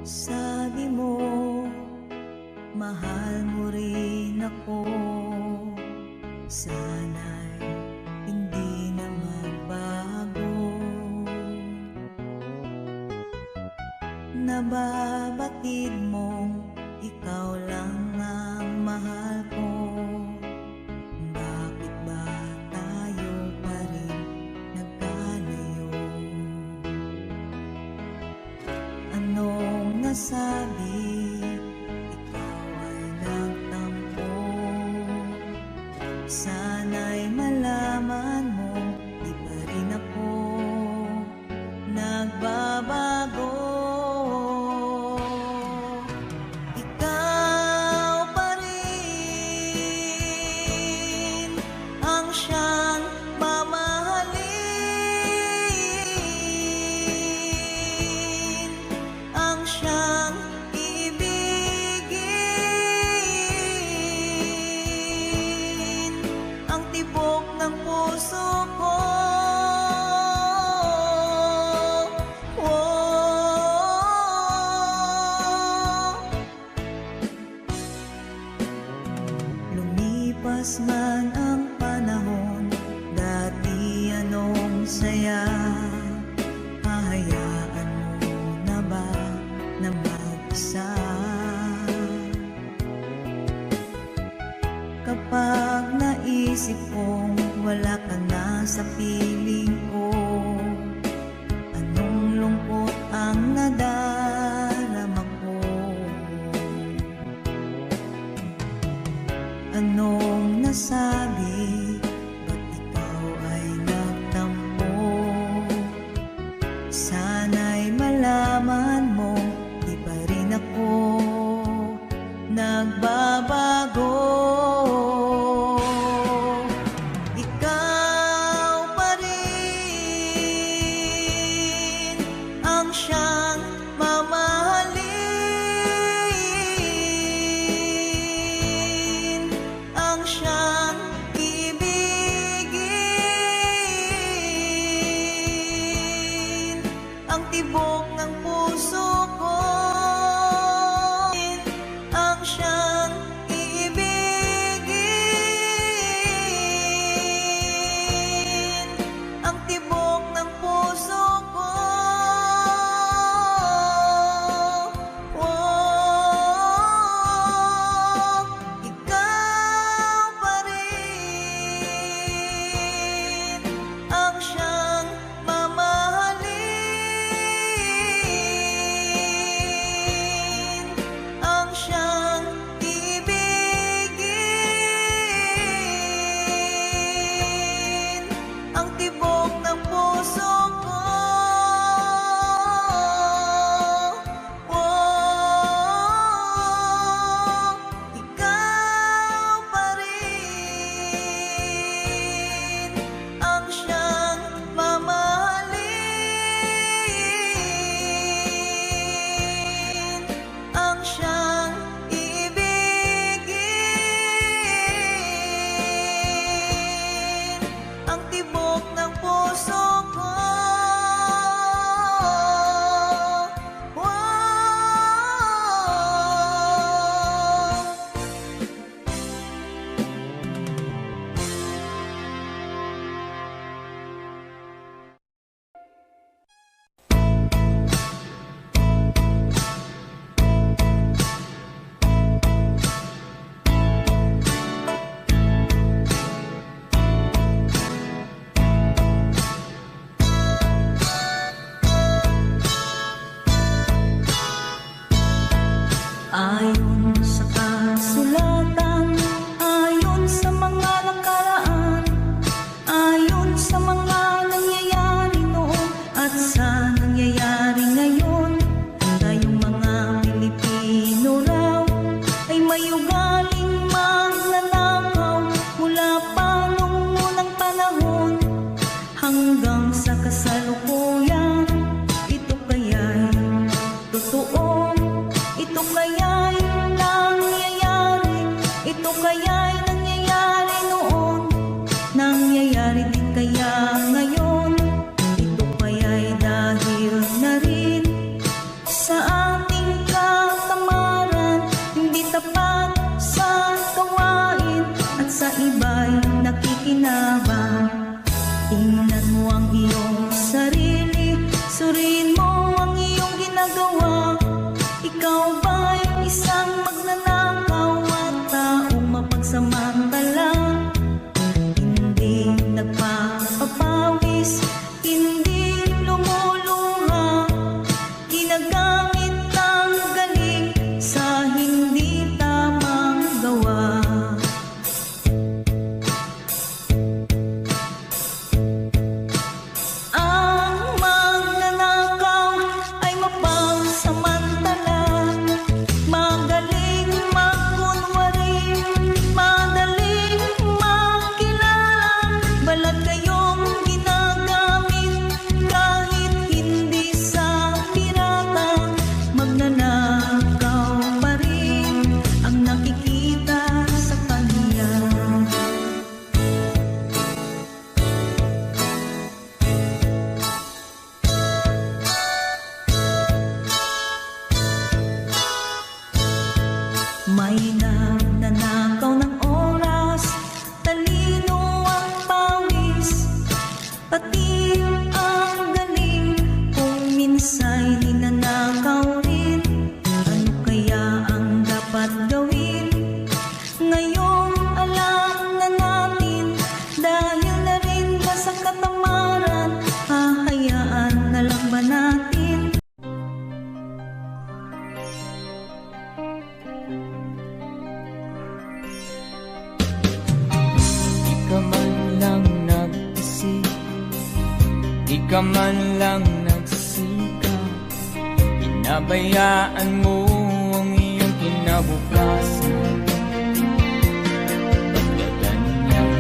S3: Sabi mo, mahal mo rin ako. Sana'y hindi na magbago. Nababatid mong ikaw lang ang mahal ko. Bakit ba tayo pa rin nagkalayo? Anong nasabi? Ikaw ay nagtampo. Sana'y malaman mo, di pa rin ako nagbabago. Ikaw pa rin ang siyang mamahalin, ang siyang ibigin, ang tibok ng puso ko. Lumipas man ang panahon, dati anong saya. Hahayaan mo na ba na mag-isa? Kapag naisip kong wala ka na sa piling ko, anong lungkot ang nadarama ko. Anong nasabi? Ba't ikaw ay nagtampo? Sana'y malaman mo, di pa rin ako nagbabago. Ikaw pa rin ang siyang mamahalin, ang siyang ibigin, ang tibok ng puso ko. Ang siyang ibigin, ang tibok ng puso ko. Ikaw pa rin ang siyang mamahalin, ginagawa? Ikaw ba'y isang magnanakaw at taong mapagsamantala? Hindi nagpapapawis, hindi lumuluha, ginagamit ang galing sa hindi tamang gawa. Ang magnanakaw ay mapagsamantala, magaling magkunwari, madaling makilala, balat kayong ginagamit kahit hindi sa pirata. Magnanakaw pa rin ang nakikita sa kanya. May nagnanakaw ng oras, talino ang pawis, pati ang galing kung minsa'y ninanakaw rin. Ano kaya ang dapat gawin? Ngayong alam na natin, dahil na rin ba sa katamaran, hahayaan na lang ba natin?
S1: Di ka man lang nag-isip, di ka man lang nagsikap, pinabayaan mo ang iyong kinabukasan. Pagkaganyan,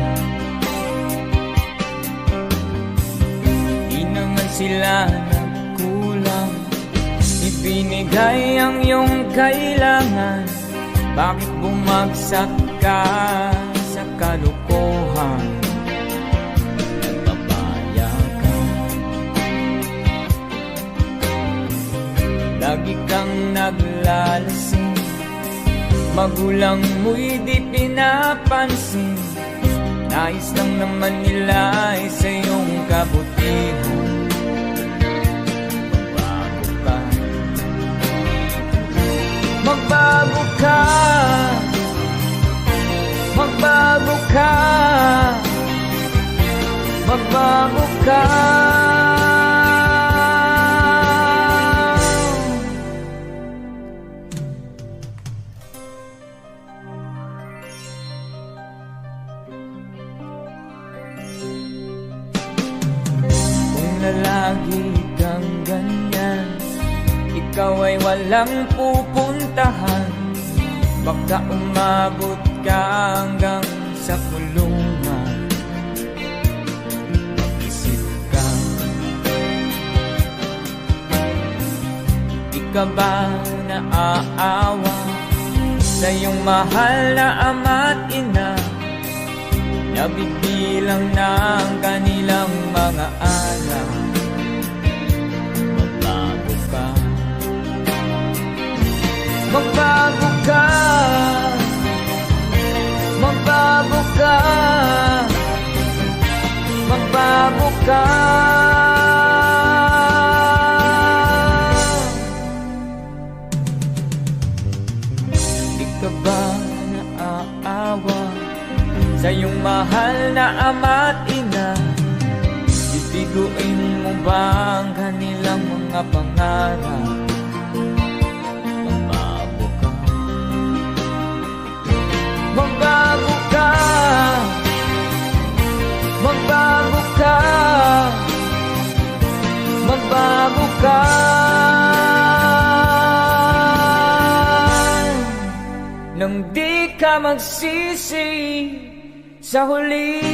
S1: di naman sila nagkulang, ibinigay ang iyong kailangan. Bakit bumagsak ka sa kalokohan? Nagpapaya ka, lagi kang naglalasing, magulang mo'y di pinapansin. Nais lang naman nila ay sa iyong kabutihan. Magbago ka, magbago ka, magbago ka. Kung lalagi kang ganyan, ikaw ay walang pupuntahan. Baka umabot ka hanggang sa kulungan. Mag-isip ka, di ka ba naaawa sa iyong mahal na ama't ina? Nabibilang na ang kanilang mga anak. Magbago ka, magbago ka, magbago ka, magbago ka. Di ka ba naaawa sa iyong mahal na ama't ina? Bibiguin mo ba ang kanilang mga pangarap? Magbago ka, magbago ka, magbago ka. Nang di ka magsisi sa huli.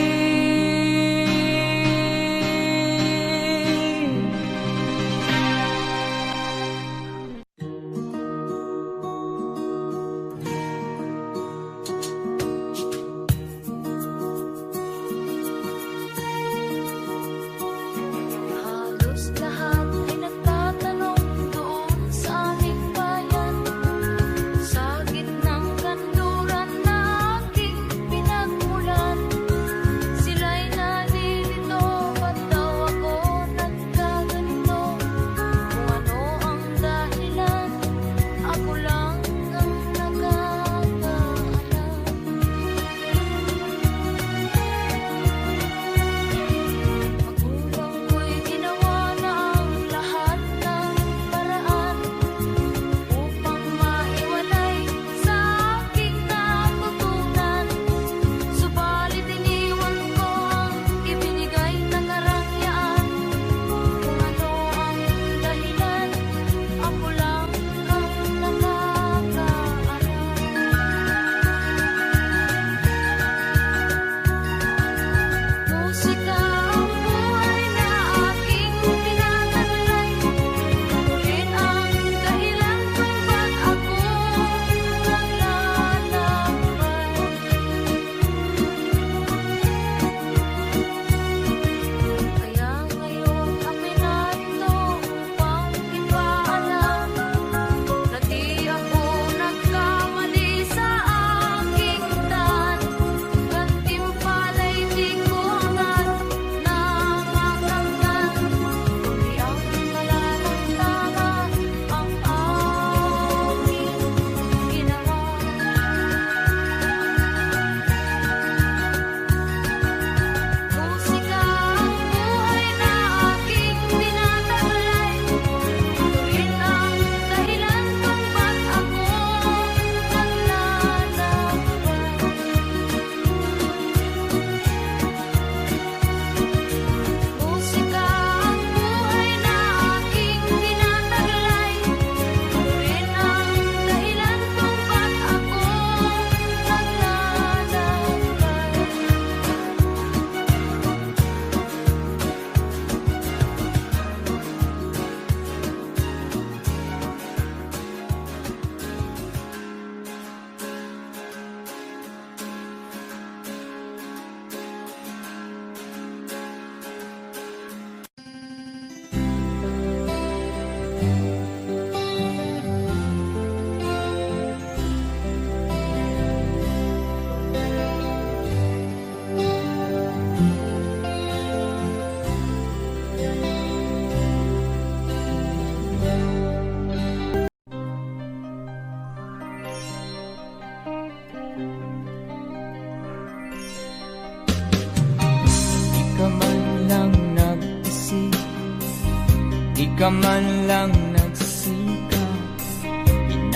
S2: Halos lahat ay nagtatanong doon sa aming bayan, sa gitnang kanluran na aking pinagmulan. Sila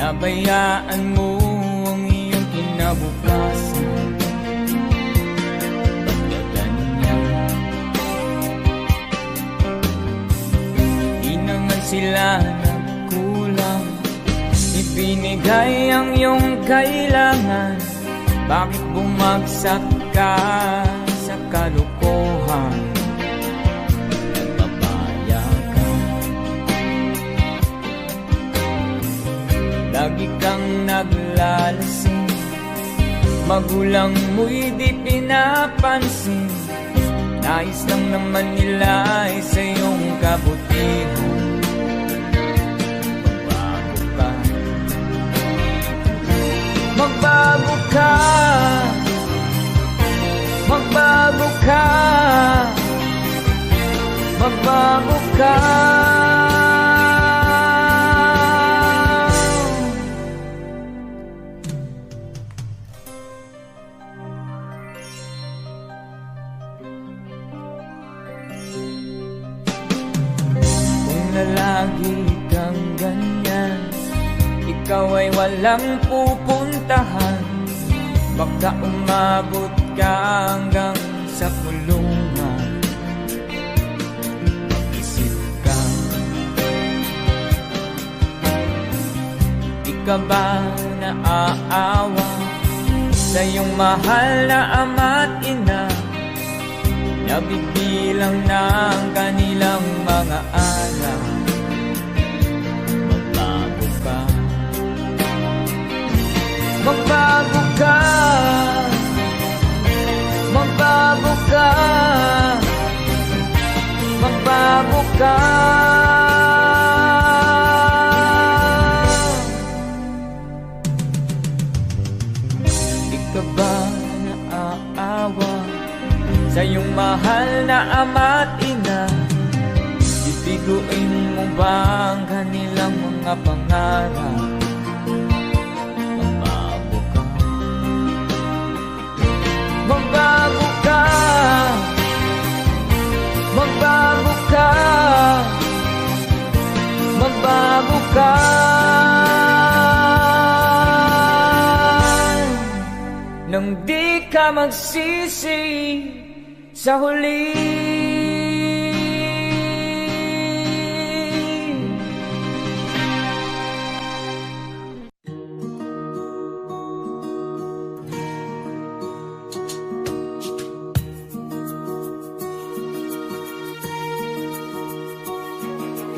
S1: Pinabayaan mo ang iyong kinabukasan. Pagkaganyan, di naman sila nagkulang. Ibinigay ang iyong kailangan. Bakit bumagsak ka sa kalokohan? Nagpapaya ka, lagi kang naglalasing. Magulang mo'y di pinapansin. Nais lang naman nila ay sa iyong kabutihan. Magbago ka, magbago ka, magbago ka. Kung nalagi kang ganyan, ikaw ay walang pupuntahan. Baka umabot ka hanggang sa kulungan. Mag-isip ka, di ka ba naaawa sa iyong mahal na ama't ina? Nabibilang na ang kanilang mga araw. Magbago ka, magbago ka, magbago ka, magbago ka. Di ka ba naaawa sa iyong mahal na ama't ina? Bibiguin mo ba ang kanilang mga pangarap? Magbago ka, magbago ka, magbago ka. Nang di ka magsisi sa huli.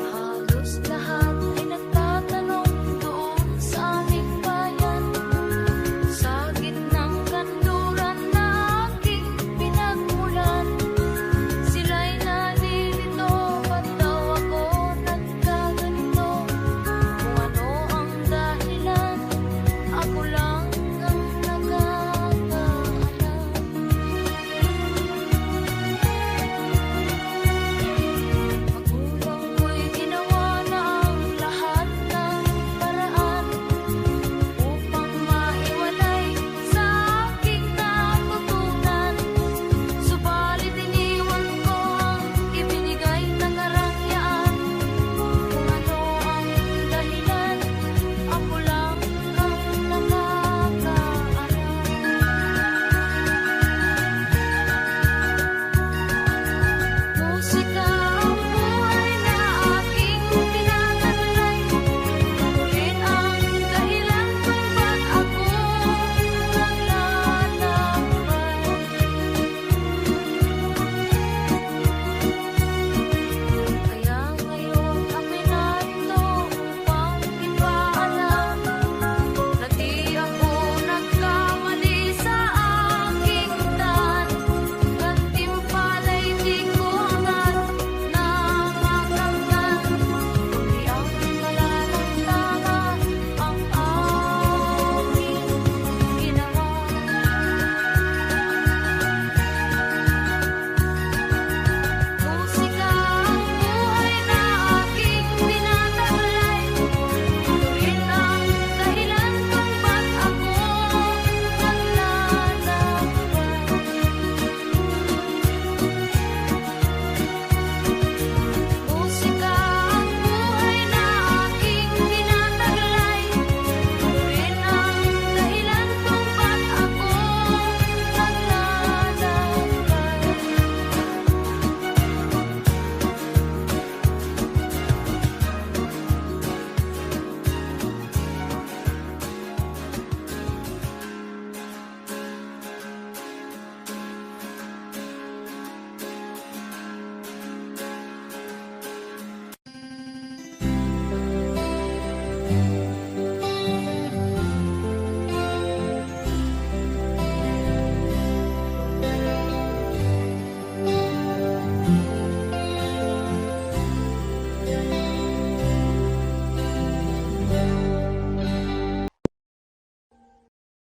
S2: Halos lahat ay nagtatanong doon sa aming bayan. Sa gitnang kanluran na aking pinagmulan,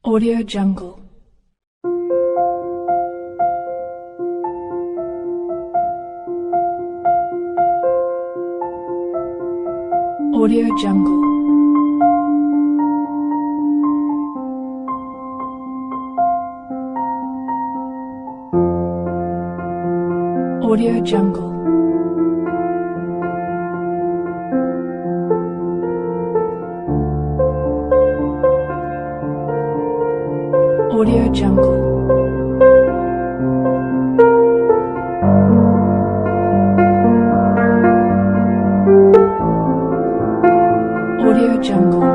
S7: Audio Jungle. Audio Jungle. Audio Jungle. Audio Jungle. Audio Jungle.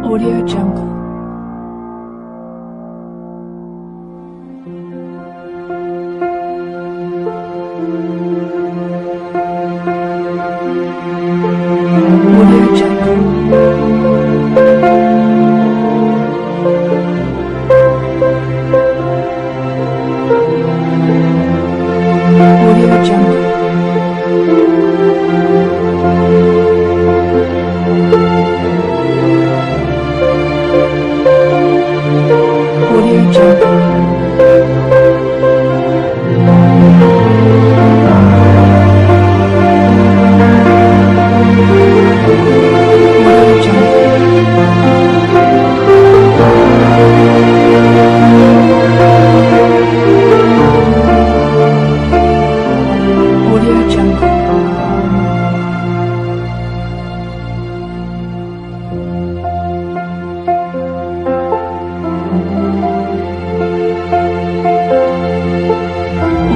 S7: Audio Jungle. Audio Jungle. Audio Jungle. Audio Jungle. Audio Jungle. Audio Jungle.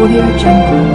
S7: Audio Jungle.